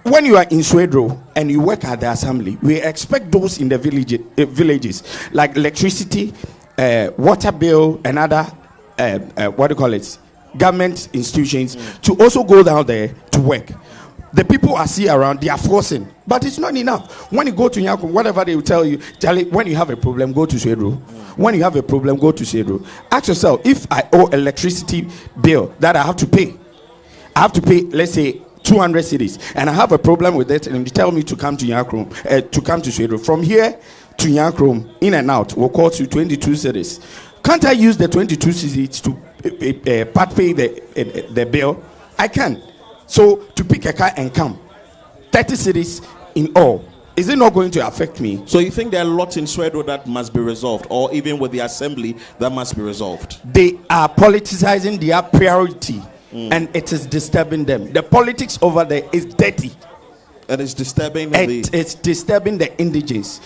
When you are in Swedru and you work at the assembly, we expect those in the villages, like electricity, water bill, and other, government institutions, to also go down there to work. The people I see around, they are forcing, but it's not enough. When you go to Nyakrum, whatever they will tell you, Charlie, when you have a problem, go to Swedru. When you have a problem, go to Swedru. Ask yourself, if I owe electricity bill that I have to pay, let's say 200 cities, and I have a problem with it, and you tell me to come to Nyakrum, to come to Swedru. From here to Nyakrum, in and out, will cost you 22 cities. Can't I use the 22 cities to part pay the bill? I can. So to pick a car and come, 30 cities in all, is it not going to affect me? So you think there are lots in Swedru that must be resolved, or even with the assembly that must be resolved? They are politicizing their priority, and it is disturbing them. The politics over there is dirty. And it's disturbing it's disturbing the indigents.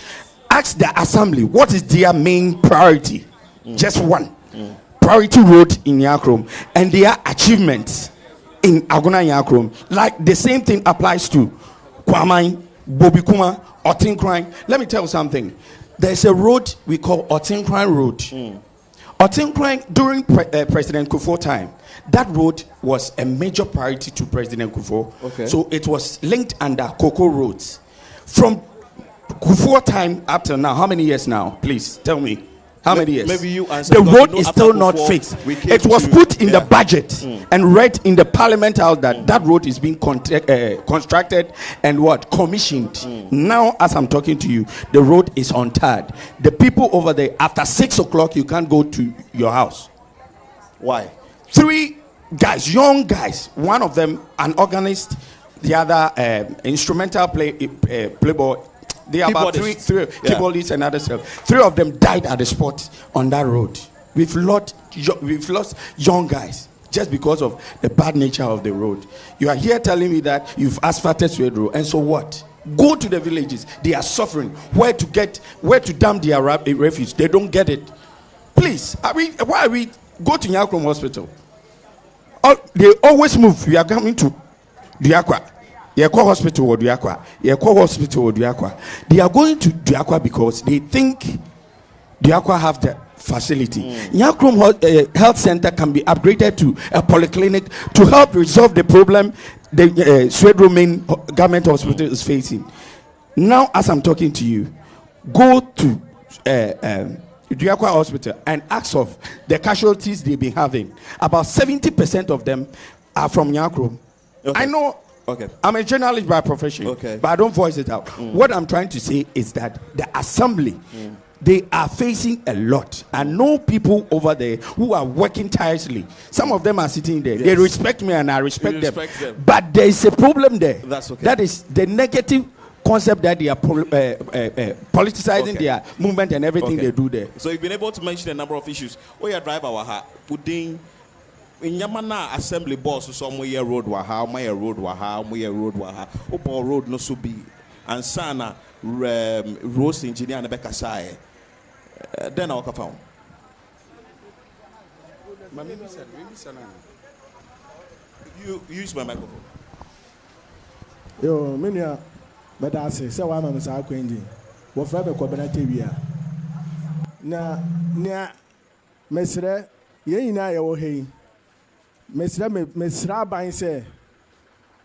Ask the assembly, what is their main priority? Just one. Priority road in Nyakrum, and their achievements in Agona Nyakrum. Like the same thing applies to Kwamai, Bobikuma, Otinkran. Let me tell you something. There's a road we call Otinkran Road. Otinkran, during President Kufuor time, that road was a major priority to President Kufuor. Okay. So it was linked under Cocoa Roads. From Kufuor time up till now, how many years now? Please tell me. How many years? Maybe you answer. The road is still not fixed. It was put in the budget and read in the parliament house that that road is being constructed and commissioned. Now, as I'm talking to you, the road is untarred. The people over there, after 6 o'clock, you can't go to your house. Why? 3 guys, young guys, one of them an organist, the other instrumental playboy. They are about three keyboardists and others. 3 of them died at the spot on that road. We've lost young guys just because of the bad nature of the road. You are here telling me that you've asphalted Swedru, and so what? Go to the villages. They are suffering. Where to dump their refuse? They don't get it. Please, why are we go to Nyakrom Hospital? They always move. We are coming to Duakwa. Yeko Hospital or Duakwa. Yeko Hospital or Duakwa. They are going to Duakwa because they think Duakwa have the facility. Nyakrom Health Center can be upgraded to a polyclinic to help resolve the problem the Swedru main government hospital is facing. Now, as I'm talking to you, go to Duakwa Hospital and ask of the casualties they've been having. About 70% of them are from Nyakrom. Okay. I know. Okay. I'm a journalist by profession, but I don't voice it out. What I'm trying to say is that the assembly, they are facing a lot. I know people over there who are working tirelessly. Some of them are sitting there. Yes. They respect me and I respect them. But there is a problem there. That's okay. That is the negative concept that they are politicizing their movement and everything they do there. So you've been able to mention a number of issues. Where you drive our putting in Yamana assembly boss somewhere road waha, my road waha, my road waha, open road no so be and sana road engineer and Becca Sai. Then I'll come. You use my microphone. Yo, Minya, but I say, so I'm a Quendi. What Faber Cobanatavia. Na, Messre, ye and I owe hey. Mesra by say,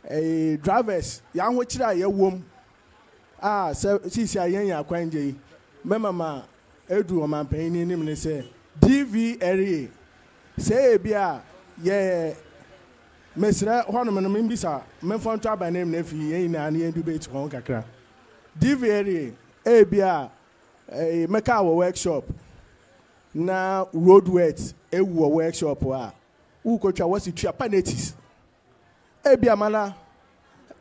a drivers, young which I a womb. Ah, so see, I ain't Quendi. Mamma, Edu, my pain in him, and say, DV area. Say, Bia, yeah. Mesra Hornaman Mimbisa, Menfonta by name nephew, ain't any debate on Kakra. DV area, Abia, a Macau workshop. Now, roadways, a workshop. Ukocha was it Japanetis. Ebia Mala,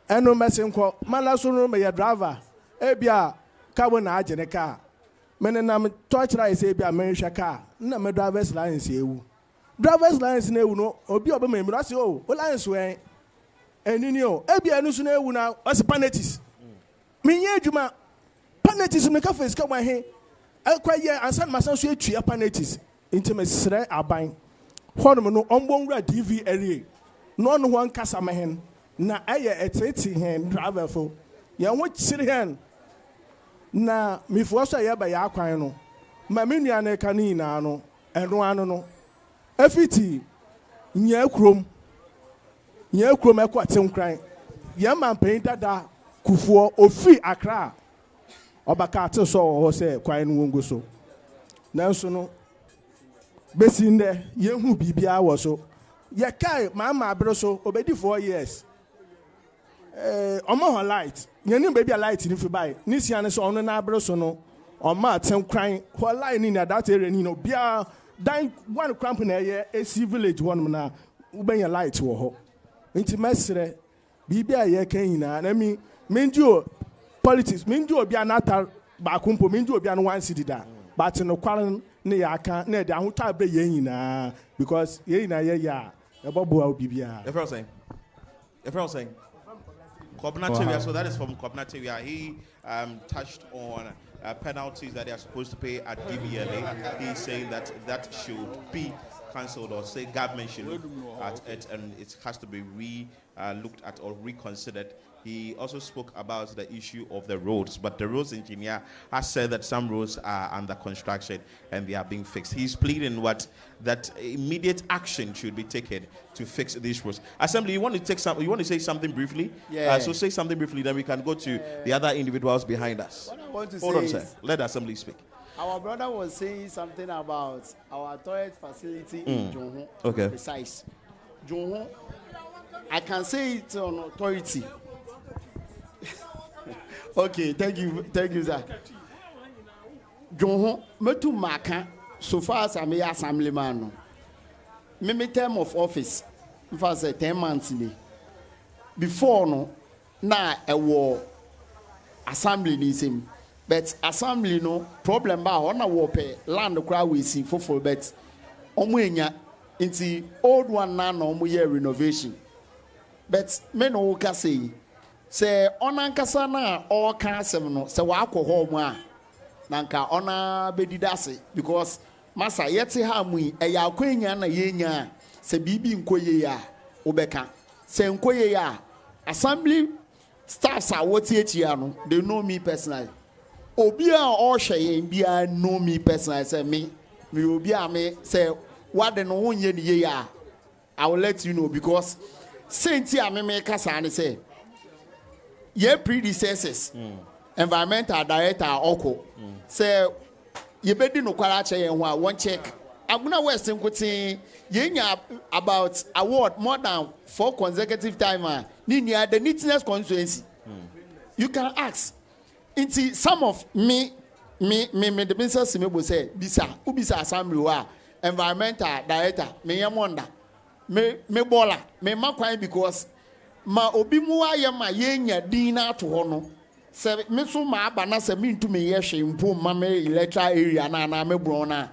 Eno Messenco, Mala Suno, my driver, Ebia, Cabana Geneca. Menenam torture is Ebia Merisha car, no my driver's lines you. Driver's lines no, or be obey me, oh, well, I swear. And you know, Ebia Nusune now, as a panetis. Minya Juma, panetis make a face come my hair. I'll cry here and send myself to a panetis. Intimate sre are buying. Hormono ombongra DV area. None one casamahen. Na aye at 80 hand driver for. Ya watch city hand. Na mi fosa ya by aquino. Maminiane canina no and no. FET nye krom ekwatem kran. Yaman painted da kufuo ofi Accra. Obaka so ho say kwan wongo so. Nanso no Bessin there, young Bibia was so. Yakai, Mamma Broso, obedi 4 years. Omo light. Yanin baby a light if you buy. Nisian is on an abrosono, or Martin crying, while lying in that area, you know, Bia, dying one cramp in a year, a sea village one now, Ubay a light to a ho. Intimate, Bibia ye canina, and I mean, Minjo politics, Minjo Bianata, Bakumpo, Minjo Bian 1 city da, but in a quarren. I can't near down type yena because yena ya Bobo Bibia. If I was saying, Cobnativia, so that is from Cobnativia. He touched on penalties that they are supposed to pay at DVLA. He's saying that should be cancelled or say government should look at it and it has to be looked at or reconsidered. He also spoke about the issue of the roads, but the roads engineer has said that some roads are under construction and they are being fixed. He's pleading that immediate action should be taken to fix these roads. Assembly, you want to say something briefly? Yeah. So say something briefly, then we can go to the other individuals behind us. What I want to Hold say on, sir. is, Let the assembly speak. Our brother was saying something about our toilet facility in Jonho. Okay. Precise. Jonho, I can say it on authority. Okay, thank you, sir. Jonho, metu maka so far as I'm a assemblyman. Me term of office, if I say 10 months. Before no, na ewo assembly ni sim but assembly no problem ba ho na wo pe land kra we si foforo but omo enya nti old one na omo ye renovation but me no ka say onankasa na o ka asem no se wa akọ ho mu a nanka ona bedidase because masa yete ha mu e ya akwanya na yenya se bibi nkoye ya obeka se nkoye ya assembly staffs are what no they know me personally obi a o hwe bia know me personally say me obi a me say what the no wonye ne ye ya I will let you know because senti a me kasa ne say ye predecessors environmental director oko say ye bedi no kwara che ye ho a one check Agona West nkotin ye nya about award more than 4 consecutive time ni the neatness constituency you can ask into some of me the business me say bisa assembly wa environmental director me yamonda me bola me makwan because ma obi mu aye ma ye nya din na to ho no se me so ma aba na se me ntumi ye hwe mpo ma me electoral area na me bro na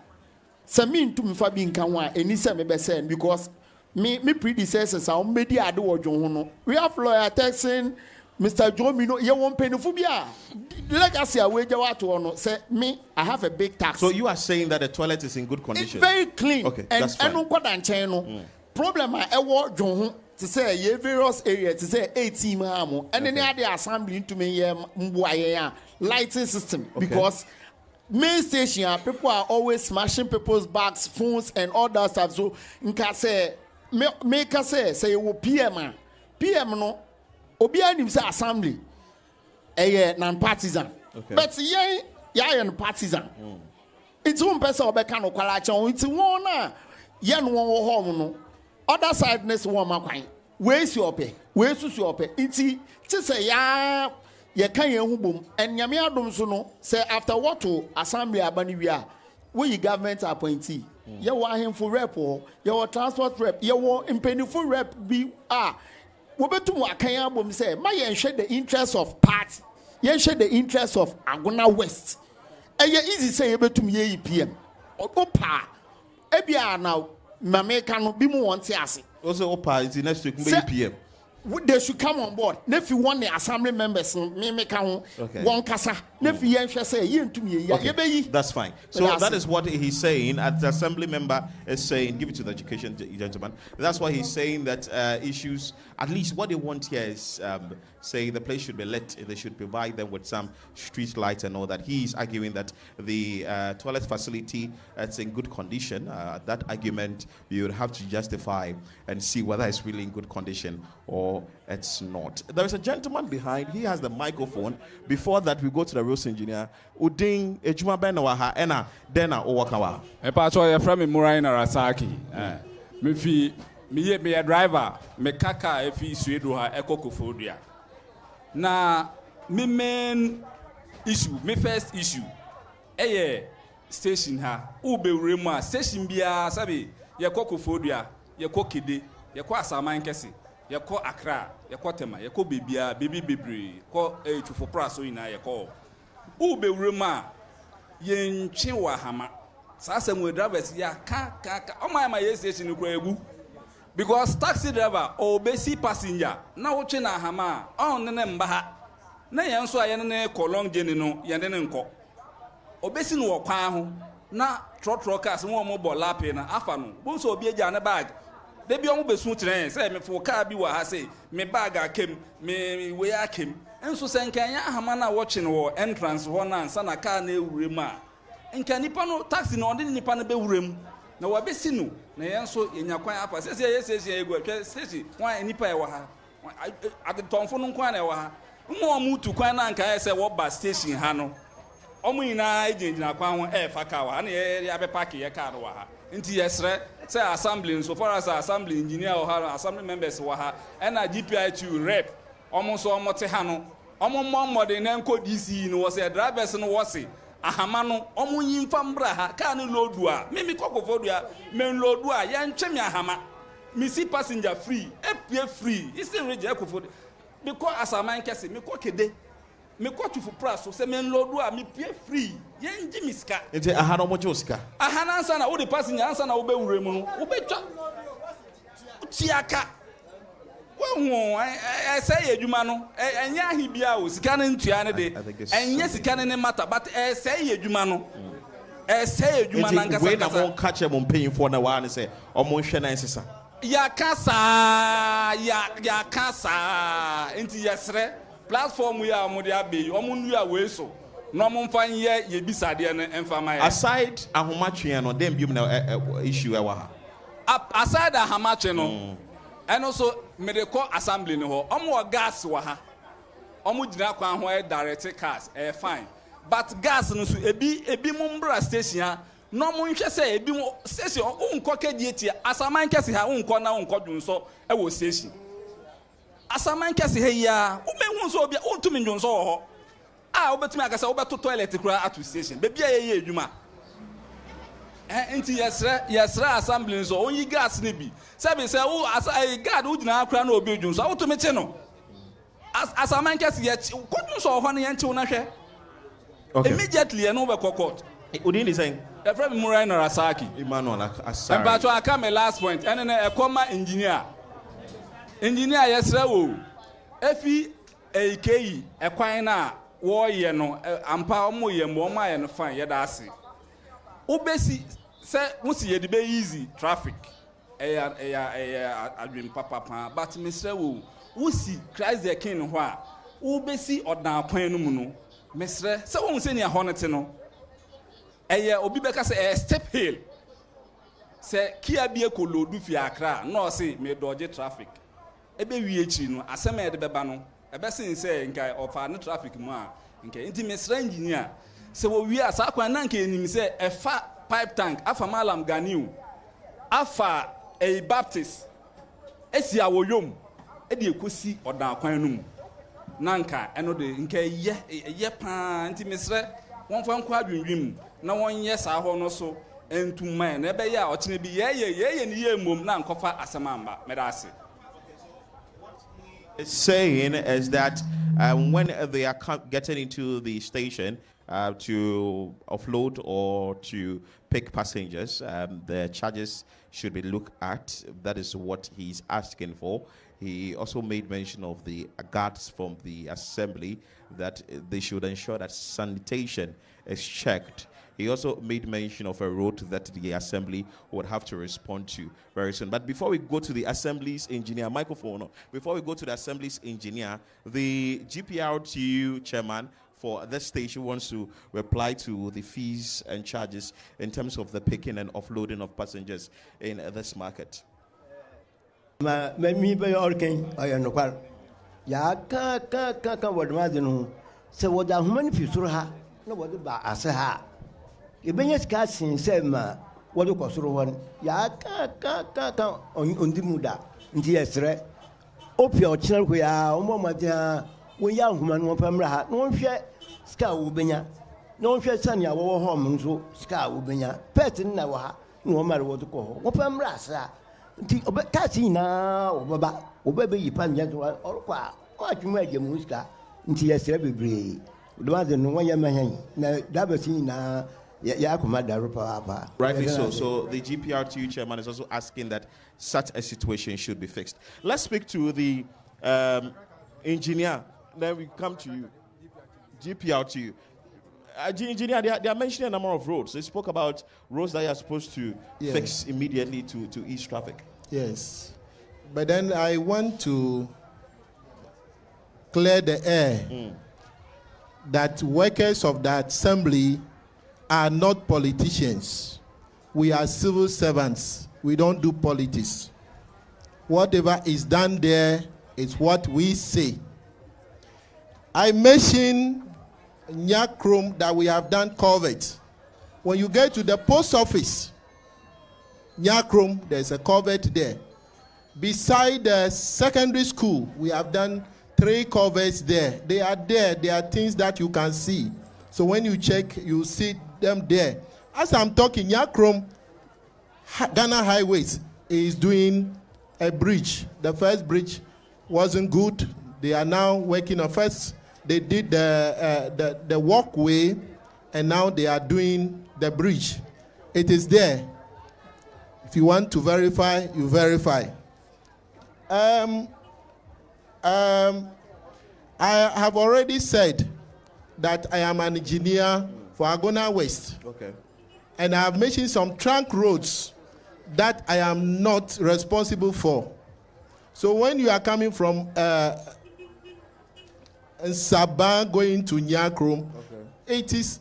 se me ntumi fa bi nka ho a eni se me be say because me predecessors are medi ade wodwo ho no we have lawyer texting Mr. Jomino ye won penifo bia legacy a we jawa to no say me I have a big tax. So you are saying that the toilet is in good condition? It's very clean. Okay, and that's fine. No kwada nchen no problem a e wo dwo ho to say ye various areas to say 18 ha mo and any other assembly to me ye mbuaye lighting system because main station people are always smashing people's bags, phones and all that stuff. So nka say make us say you PM no obi anim say assembly non-partisan but ye partisan it's one person obeka no kwala chan it's one na ye no wo home no other side ness one makwan we si ope we susu ope nti ti say ya ye kan ye hu bom enyame adom so no say after what to assembly abani wi a we government appointee ye wo ahemfo rep ye wo transport rep ye wo impenifo rep bi we betum akan abom say ma ye nhwe the interest of party ye nhwe the interest of Agona West ye easy say ye betum ye PM opa ebia na mameka no bi mu wonte ase also opa is next week be PM they should come on board. If you want the assembly members, one kasa. If you say, that's fine. So that is what he's saying. As the assembly member is saying, give it to the education gentleman. That's why he's saying that issues, at least what they want here is saying the place should be lit. They should provide them with some street lights and all that. He's arguing that the toilet facility is in good condition. That argument you would have to justify and see whether it's really in good condition or it's not. There is a gentleman behind. He has the microphone. Before that, we go to the roast engineer. Uding ejuma benawaha ena dena owakawa. Epacho ye from Murai Narasaki. Me a driver. Me kaka efi Swedru ha ekokofodia. Na me main issue, me first issue. Station ha. Ube urema station biya sabi ye kokofodia ye kokide ye ko asaman kesi. Ye ko Accra, ye ko Tema, ye ko Bibia, Bibi Bibri, ko Chufo Praso ina ye ko. Ube urema ye nchi wa hama. Sasa mwe drivers ya ka. Oma ye station kwa ebu. Because taxi driver obesi passenger na uchi na hama on nene mbaha. Na ye nso aye nene kolong jeni no ye nene nko. Obesi no wakwa ho na trotro cars mo mo bolape na afa no. Bo so obi eja na bag. They be on besu tren say me for car bi wa ha say me bag akem me we akem enso say nkan ya ahama na watching wo entrance ho na ansa na car na ewure ma nkan nipa no taxi no odin nipa na be wurem na wa be si no na yenso yenya kwan apa say say egu atwa station wan nipa e wa ha adetonfo no kwan na e wa ha mo mutu kwan na nkan say wo ba station ha no omo ina ejinjina kwan ho e fa car wa na ye abe park ye car no wa ha nti yesre say assembly so far as assembly engineer or assembly members wa ha and GPI2 rep almost omote ha no omo de na nko DC no was drivers no was ahama no omo nyimfa mbra ha car no loadu a me kokofo a men loadu a ye ntwe me ahama me see passenger free epie free isi reje ekofo because as a man kese me ko kede me ko tufu price so se me load a me pay free yen gi miska nti aha no mo osika aha na ansa na wo de pass nya ansa na wo be wure mu no wo be twa tiaka wo say edwuma no enye ahi bia o sika ne ntua ne de enye sika ne matter but say edwuma no say edwuma na nkasa we na mo catch mo mpanyimfo na wa ne say o mo hwe na nsesa ya kasa enti yesre platform ya mo de abe o mo ndu a we so no mo mfa ye ye bisade ne emfa ma ya aside ahomatwe no dem biom na issue e wa ha aside ahomatwe no and also medical assembly no ho omo gas wa ha omo gina kwan ho direct cars fine but gas no so ebi mo mbra station no mo nhwe say ebi mo station unko kedietie asaman kese ha unko na unko dwunso e wo station asaman kese ha ya wo mehu so obi untumi dwunso wo ho obetumi akasa obeto toilet kura at station be bia ye edwuma enti yesra assembly so onyi gas ne bi sabi say wo guard wo gina akura na obi edwun so awotumi che no asaman kese ye kodun so ho ne ye nche wo na hwe immediately no be court odin is saying Efrem Murai Narasaki Emmanuel Asari but to come my last point and a comma engineer yesra wo efi AKE ekwan na wo ye no ampa omo ye mo ma ye no fine ye da ase obesi se musi ye de be easy traffic adwin papa but mesra wo wusi Christ the King ho a obesi odan kwan no mu no mesra se won se ne ahonete no obi beka se step hill se kia bie ko lodu fi Accra no se me dodge traffic ebe wi echi no asem e de beba no ebe sin se nka ofa ne traffic mu a nka enti mesra engineer se wo wi asa kwan na nka enim se efa pipe tank afa malam ganiu afa Baptist esi awoyom e de ekosi odan kwan no mu nanka eno de nka ye pa enti mesra won fa nko adwunwim na won ye sa ho no so entumman na ebe ya ochine bi ye ni ye mom na nkofa asemamba medase saying is that when they are getting into the station to offload or to pick passengers, the charges should be looked at. That is what he's asking for. He also made mention of the guards from the assembly that they should ensure that sanitation is checked. He also made mention of a road that the assembly would have to respond to very soon. But before we go to the assembly's engineer, microphone, before we go to the assembly's engineer, the GPRTU chairman for this station wants to reply to the fees and charges in terms of the picking and offloading of passengers in this market. Me be orken ayo kwar ya ka wod ma dinu se woda humani fisuru ha na wodi ba ase ha ibenya ska sin se ma wodi kosuru hon ya ka ondi muda nti yesre opia ochira ko ya omo ma dia won ya humani won pamra ha no hwe ska wo benya no hwe sane ya wo ho mo nso ska wo benya pet na wo ha no mare wodi ko ho wo pamra ase ha nti obekasi na obebe yipa nya orkwa kwatwuma agemu sika nti yesere bebre odwaze no wanya mahan na dabasi na ya akoma daro pa. Rightly so. So the GPRTU chairman is also asking that such a situation should be fixed. Let's speak to the engineer. Then we come to you. GPRTU. Engineer, they are mentioning a number of roads. They spoke about roads that you are supposed to fix immediately to ease traffic. Yes. But then I want to clear the air that workers of the assembly are not politicians. We are civil servants. We don't do politics. Whatever is done there is what we say. I mentioned Nyakrum that we have done culvert. When you get to the post office, Nyakrum, there's a culvert there. Beside the secondary school, we have done 3 culverts there. They are there. They are things that you can see. So when you check, you see them there. As I'm talking, Nyakrum, Ghana Highways is doing a bridge. The first bridge wasn't good. They are now working on first. They did the walkway, and now they are doing the bridge. It is there. If you want to verify, you verify. I have already said that I am an engineer for Agona West. Okay. And I have mentioned some trunk roads that I am not responsible for. So when you are coming from Sabah going to Nyakrum,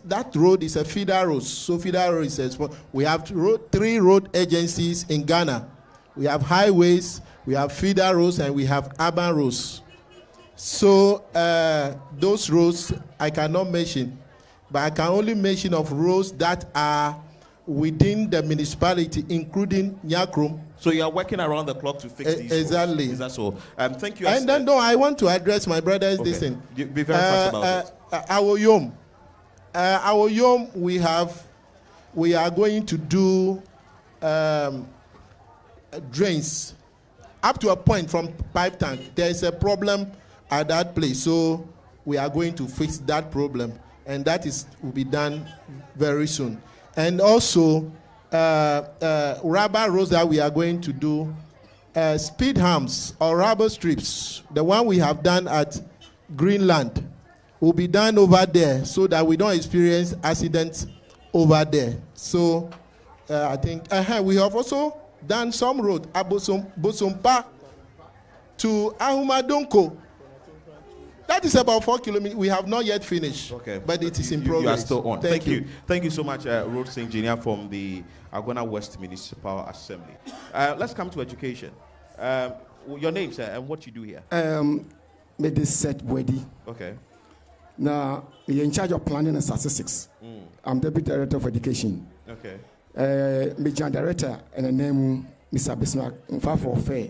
that road is a feeder road. So feeder road is we have 3 road agencies in Ghana. We have highways, we have feeder roads, and we have urban roads. So those roads I cannot mention, but I can only mention of roads that are within the municipality, including Nyakrum. So you are working around the clock to fix these exactly. roads. Is that so? Thank you. And then, no, I want to address my brother's this thing. Be very fast about it. Our yom, we are going to do drains up to a point from pipe tank. There is a problem at that place, so we are going to fix that problem, and that will be done very soon. And also, rubber roads that we are going to do, speed humps or rubber strips. The one we have done at Greenland will be done over there so that we don't experience accidents over there. So I think we have also done some road, Bosompa to Ahumadonko. That is about 4 kilometers. We have not yet finished, but it is in progress. You are still on. Thank you. Thank you so much, roads engineer from the Agona West Municipal Assembly. Let's come to education. Your name, sir, and what you do here? Mediset Wedi. Okay. Now, you're in charge of planning and statistics. I'm Deputy Director of Education. Okay. Major Director and the name Mr. Bismarck. In fact, for fair.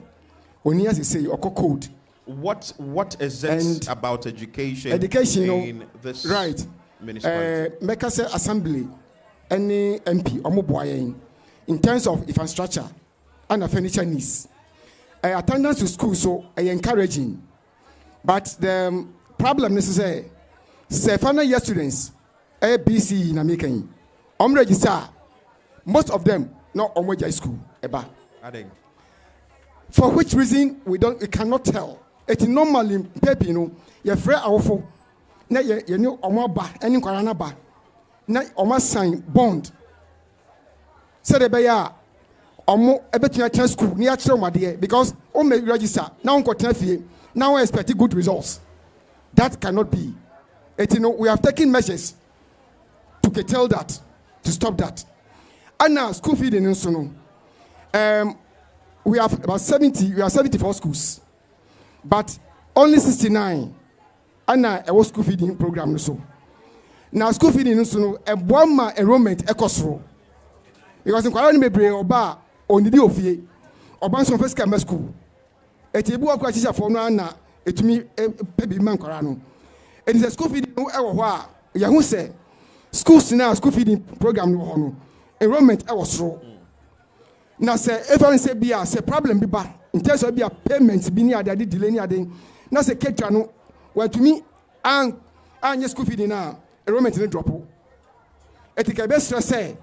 When you say Oko code. What is it about education? Education, in this municipality? Mekase Assembly, any MP, Omoboye, in terms of infrastructure and furniture needs. Attendance to school, so encouraging. But the problem is say final year students, ABC in America, register. Most of them not on school. For which reason we cannot tell. It's normally paper, you're free awful. Na you know ba any kwarana ba. Na omo sign bond. Say the beya omo ebetua chen school ni akire omade because o may register. Now on fie. Now I expect good results. That cannot be. We have taken measures to curtail that, to stop that. And now school feeding we have about 74 schools. But only 69 and now a school feeding program. So now school feeding a 1 month enrollment ecosro because in Kwara me bre oba onidi ofie oba so first come school etibu akwa teacher for no na etumi pebi man Kwara no it is a school feeding no e wo ho a ya hu say schools now school feeding program no ho no enrollment e was ro na say everyone say bia say problem bi ba in terms of their payments, be near the delay near the now say Ketano, where to me and your school feeding now, enrollment in a drop. Etika best say,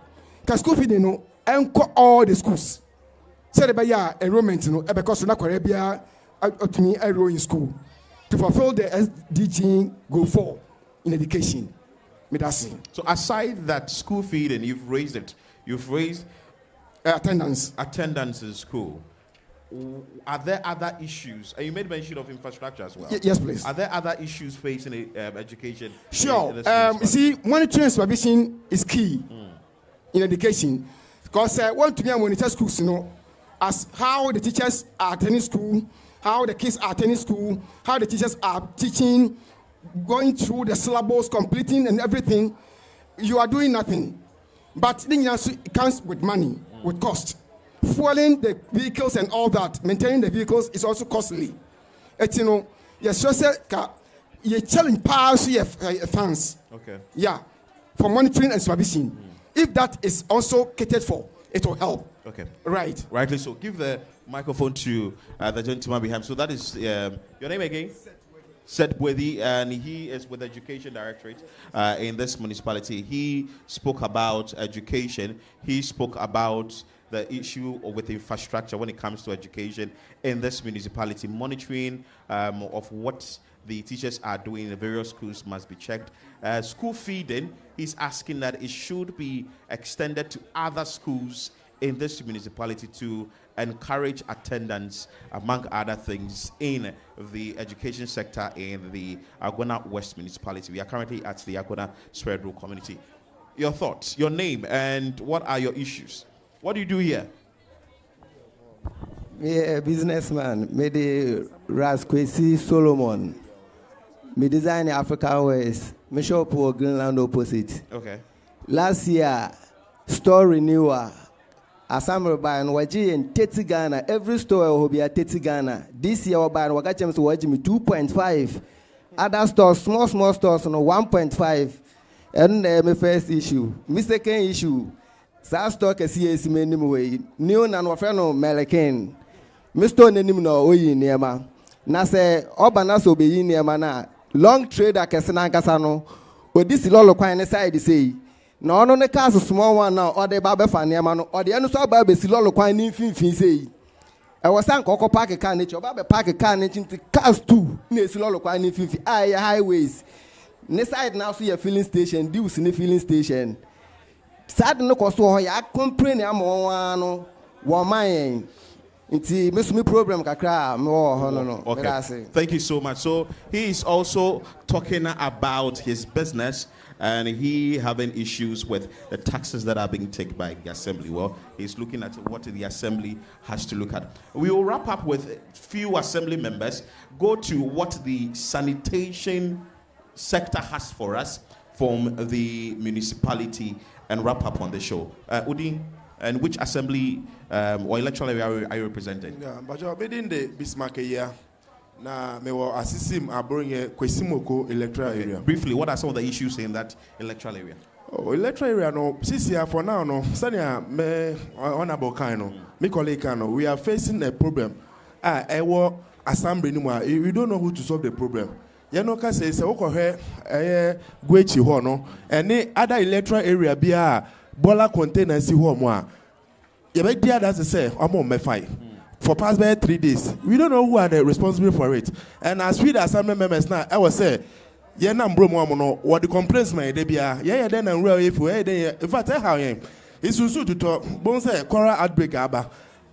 can school feeding no, and all the schools. Said by ya enrollment no, because na Arabia to me enroll in school to fulfill the SDG goal 4 in education. So aside that school feeding, you've raised attendance in school. Are there other issues? And you made mention of infrastructure as well. Yes, please. Are there other issues facing education? Sure. You see, monitoring and supervision is key in education because one to me monitor schools, as how the teachers are attending school, how the kids are attending school, how the teachers are teaching, going through the syllabus, completing and everything. You are doing nothing, but it comes with money, with cost. Fueling the vehicles and all that, maintaining the vehicles is also costly. Yes, you challenge powers funds. Okay. Yeah, for monitoring and supervision. If that is also catered for, it will help. Okay. Right. Rightly so. Give the microphone to the gentleman behind. So that is your name again? Swedru, and he is with the Education Directorate in this municipality. He spoke about education. He spoke about the issue with infrastructure when it comes to education in this municipality. Monitoring of what the teachers are doing in the various schools must be checked. School feeding, he's asking that it should be extended to other schools in this municipality to encourage attendance, among other things, in the education sector in the Agona West municipality. We are currently at the Agona Swedru community. Your thoughts, your name, and what are your issues? What do you do here? Me a businessman. Me the Rasquesi Solomon. Me design Africa West. Me shop for Greenland opposite. Okay. Last year, store renewal. Assemble by and waji in 30 Ghana. Every store will be at 30 Ghana. This year, by and wagachem to waji me 2.5. Other stores, small stores, on 1.5. And my first issue. My second issue. Sa store kesi esi menim we. New na no freno Melican. Mr. Nenim no oyi niema. Na se oba na so be yi niema na long trader kese na nkasa no. Odi si lolo kwan ne side say. Na ono ne cars small one now or the ba fa niema no. Or the enu so ba be si lolo kwan ni finfin say. E was san kokko park car ne oba be park car ne chinti cars too. Na si lolo kwan ni finfin. Ah highways. Ne side now so your filling station, deals in the filling station. Sad no koso ya complain amano wo man nti mesumi problem kakra me wo no. Okay. Thank you so much. So he is also talking about his business and he having issues with the taxes that are being taken by the assembly. Well, he's looking at what the assembly has to look at. We will wrap up with few assembly members, go to what the sanitation sector has for us from the municipality, and wrap up on the show. Udi, and which assembly or electoral area are you representing? Yeah, but you're in the Bismarck area. Now, me wa assistim abronya Kwesimoko electoral area. Briefly, what are some of the issues in that electoral area? Oh, electoral area no. Sisi for now no. Sanya me honorable kind me colleague kind we are facing a problem. Ewo assembly ni mo. We don't know who to solve the problem. You know, say okay, Guechi ho no, any other electoral area bia bola container si ho mo a. You make the others say, I'm me fine. For past 3 days, we don't know who are the responsible for it. And as we the assembly members now, I was say, yeah, na mbro mo no, what the complaints may they be yeah, then and real if we in fact how it's also to talk. Bon say cholera outbreak aba.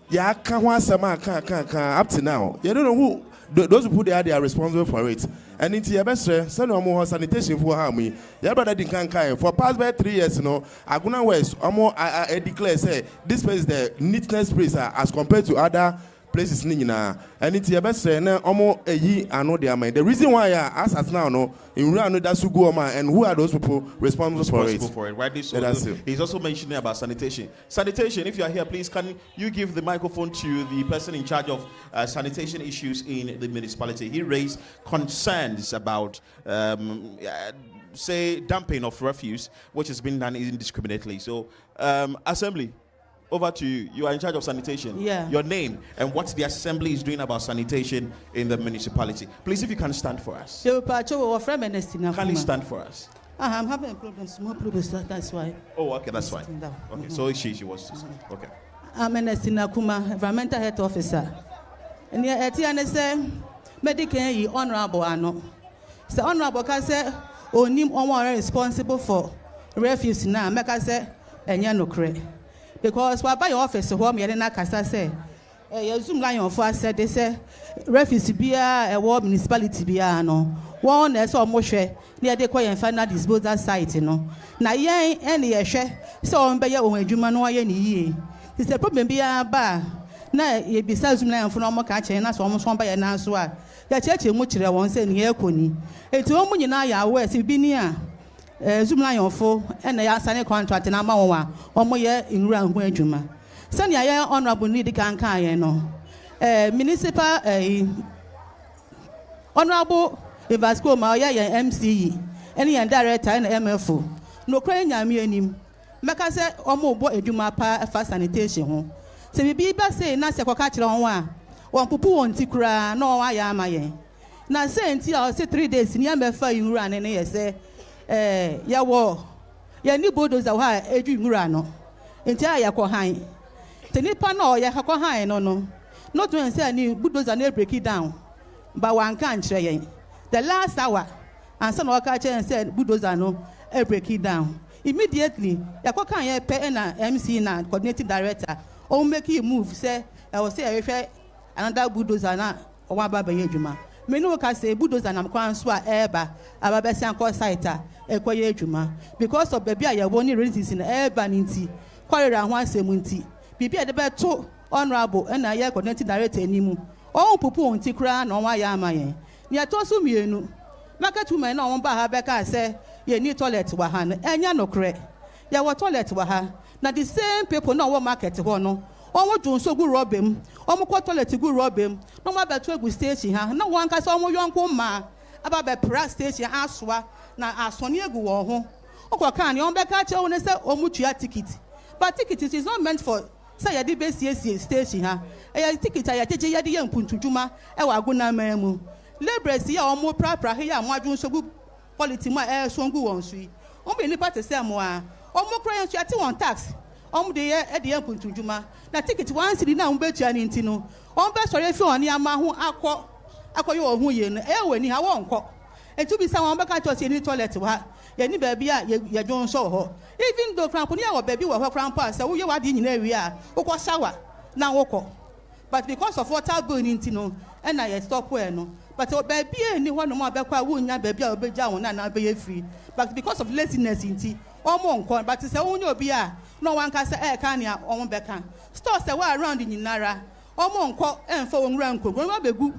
Yeah, can one sama can up to now. You don't know who. Those who they are responsible for it. And into your best send more sanitation for harmony. Your brother didn't can for past 3 years, you know, Agona West, I declare say this place is the neatness place as compared to other places nina. And into your best almost a year I know their mind. The reason why I ask now no in real know that's who go and who are those people responsible for it. Right? So he's also mentioning about sanitation. Sanitation, if you are here, please can you give the microphone to the person in charge of sanitation issues in the municipality? He raised concerns about say dumping of refuse, which has been done indiscriminately. So assembly, over to you. You are in charge of sanitation. Yeah. Your name and what the assembly is doing about sanitation in the municipality. Please, if you can stand for us. Can you stand for us? I'm having problems, small problems, that's why. Oh, okay, that's fine. Okay, so she was. Okay. I'm an Estinakuma, environmental health officer. And yet, at the end, I say, medical honorable ano. So, honorable can say, oh, nim on responsible for refuse now, make I say, and ya no credit. Because what by your office, home, Yelena Cassa say, a Zoom line for us said, they say, refuse be a war municipality be no. One is almost share near the quiet and final disposal site, you know. Now, ye any share, so on by your own Jumano ye. It's a problem be a bar. Now, ye besides Zoom line for no more catching, and that's almost one by an answer. The church in which I won't say near Coney. It's all when you know your words, it be near. Zoom line for and I sign a contract in Amawa or more in round where Juma. Sunny, I honorable need the Kankai, no. Municipal honorable Vasco Maya MCE, any director and MFO. No crying, I mean, Maka said, almost bought a Juma pa fast sanitation. So we be say, Nasa Cocatron one pupu on Tikra, no, I am my. Na say nti I say 3 days ni amefa nwura ne ye say ya wo ya ni bulldozer wa edu nwura no. Nti ya kɔ han. Te nipa na ye kɔ han no. Not when say ni bulldozer na break it down. But one can't try. The last hour and some of and said bulldozer no break it down. Immediately, ya kɔ kan ye pe na MC na coordinating director. O make you move say I will say I refer another bulldozer na o wa ba ye adwuma. Me no ka say bulldozer na kwan so a eba aba san ko site a ekoye adwuma because of baby a ye woni reasons in eba nti kwarira ho asem nti bibi e de beto honorable na ye coordinating director animu o pupu nti kra na o wa ya amayen ni atoso mienu market women na o ba ha be ka say ye ni toilet wa ha no enya no kre ye wo toilet wa ha na the same people na wo market ho no omo junso gu robem omo ko toilet gu robem no ma beto egu station ha na wan ka say omo yonko ma aba be pra station asoa na asone egu wo ho okwa kan ni on be ka che wo ne say omo tua ticket but ticket is not meant for say ya di be CAC station ha e ticket ya jeje ya di ya mpuntudwuma e wa Agona mamu laborers ya omo pra he ya mo adwunso gu polity ma e so gu won sui omo ni party say mo a omo kra yan tua ti won tax omo de ye e de ya mpuntudwuma na ticket wan sidi na omo betua ni nti no omo be sori fi oni ama ho akoyo ohun ye no e wani ha won ko etu bi sa won be ka cho se ni toilet wa ye ni ba bia ye dwonso ho even though cramp ni awo baby wo cramp say wo ye wade nyina wi a wo ko shower na wo ko but because of water bill ni nti no e na ye stop we no but baby ni ho no mo abekwa wo nya baby a obeja won na be ye free but because of laziness nti omo nko but say wo nya obi a no wan ka say e ka ni a omo beka store say we around nyinara omo nko emfa wo nwura nko go begu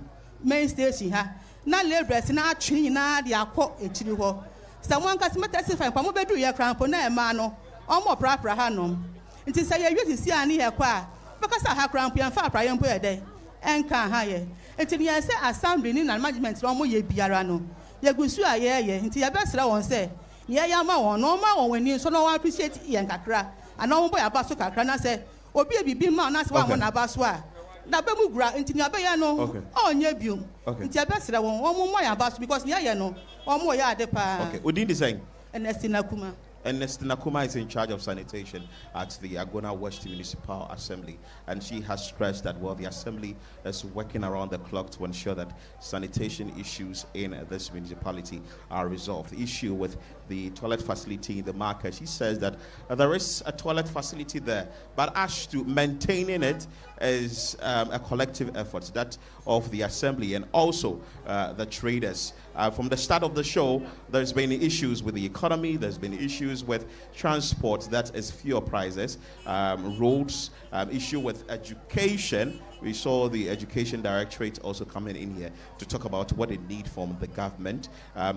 main station ha na laborers na atwe nyina de akọ ekiri ho someone can testify kwa mo bedu ye cramp na e ma no omo pra ha no nti say ye yesi si ani he kwa a because ha cramp yan fa pra yan bo ye den enka ha ye nti ye say assembly ni na management no mo ye biara no ye gusu a ye nti ye besra won say ye ya ma won no ma won wani so no appreciate ye nkakra ana won boy abaso kakra na say obi e bibi ma na say wa mo na abaso a na be mu gura nti ni abeya no onye biom nti abesra won mo ya abaso because ni ye no omo ya ade pa. Okay, Udin design. Ernestina Kuma. Ernestina Kuma is in charge of sanitation at the Agona West Municipal Assembly, and she has stressed that the assembly is working around the clock to ensure that sanitation issues in this municipality are resolved. The issue with the toilet facility in the market, she says that there is a toilet facility there, but as to maintaining it is a collective effort, that of the assembly and also the traders. From the start of the show, there's been issues with the economy, there's been issues with transport, that is fuel prices, roads, issue with education. We saw the education directorate also coming in here to talk about what they need from the government.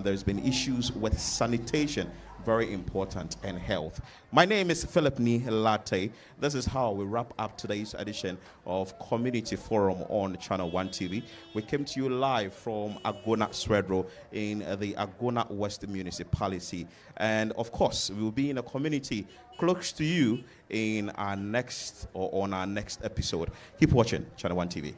There's been issues with sanitation, very important, and health. My name is Philip Nii Lartey. This is how we wrap up today's edition of Community Forum on Channel 1 TV. We came to you live from Agona Swedru in the Agona West Municipality. And of course, we will be in a community close to you in our next or on our next episode. Keep watching Channel 1 TV.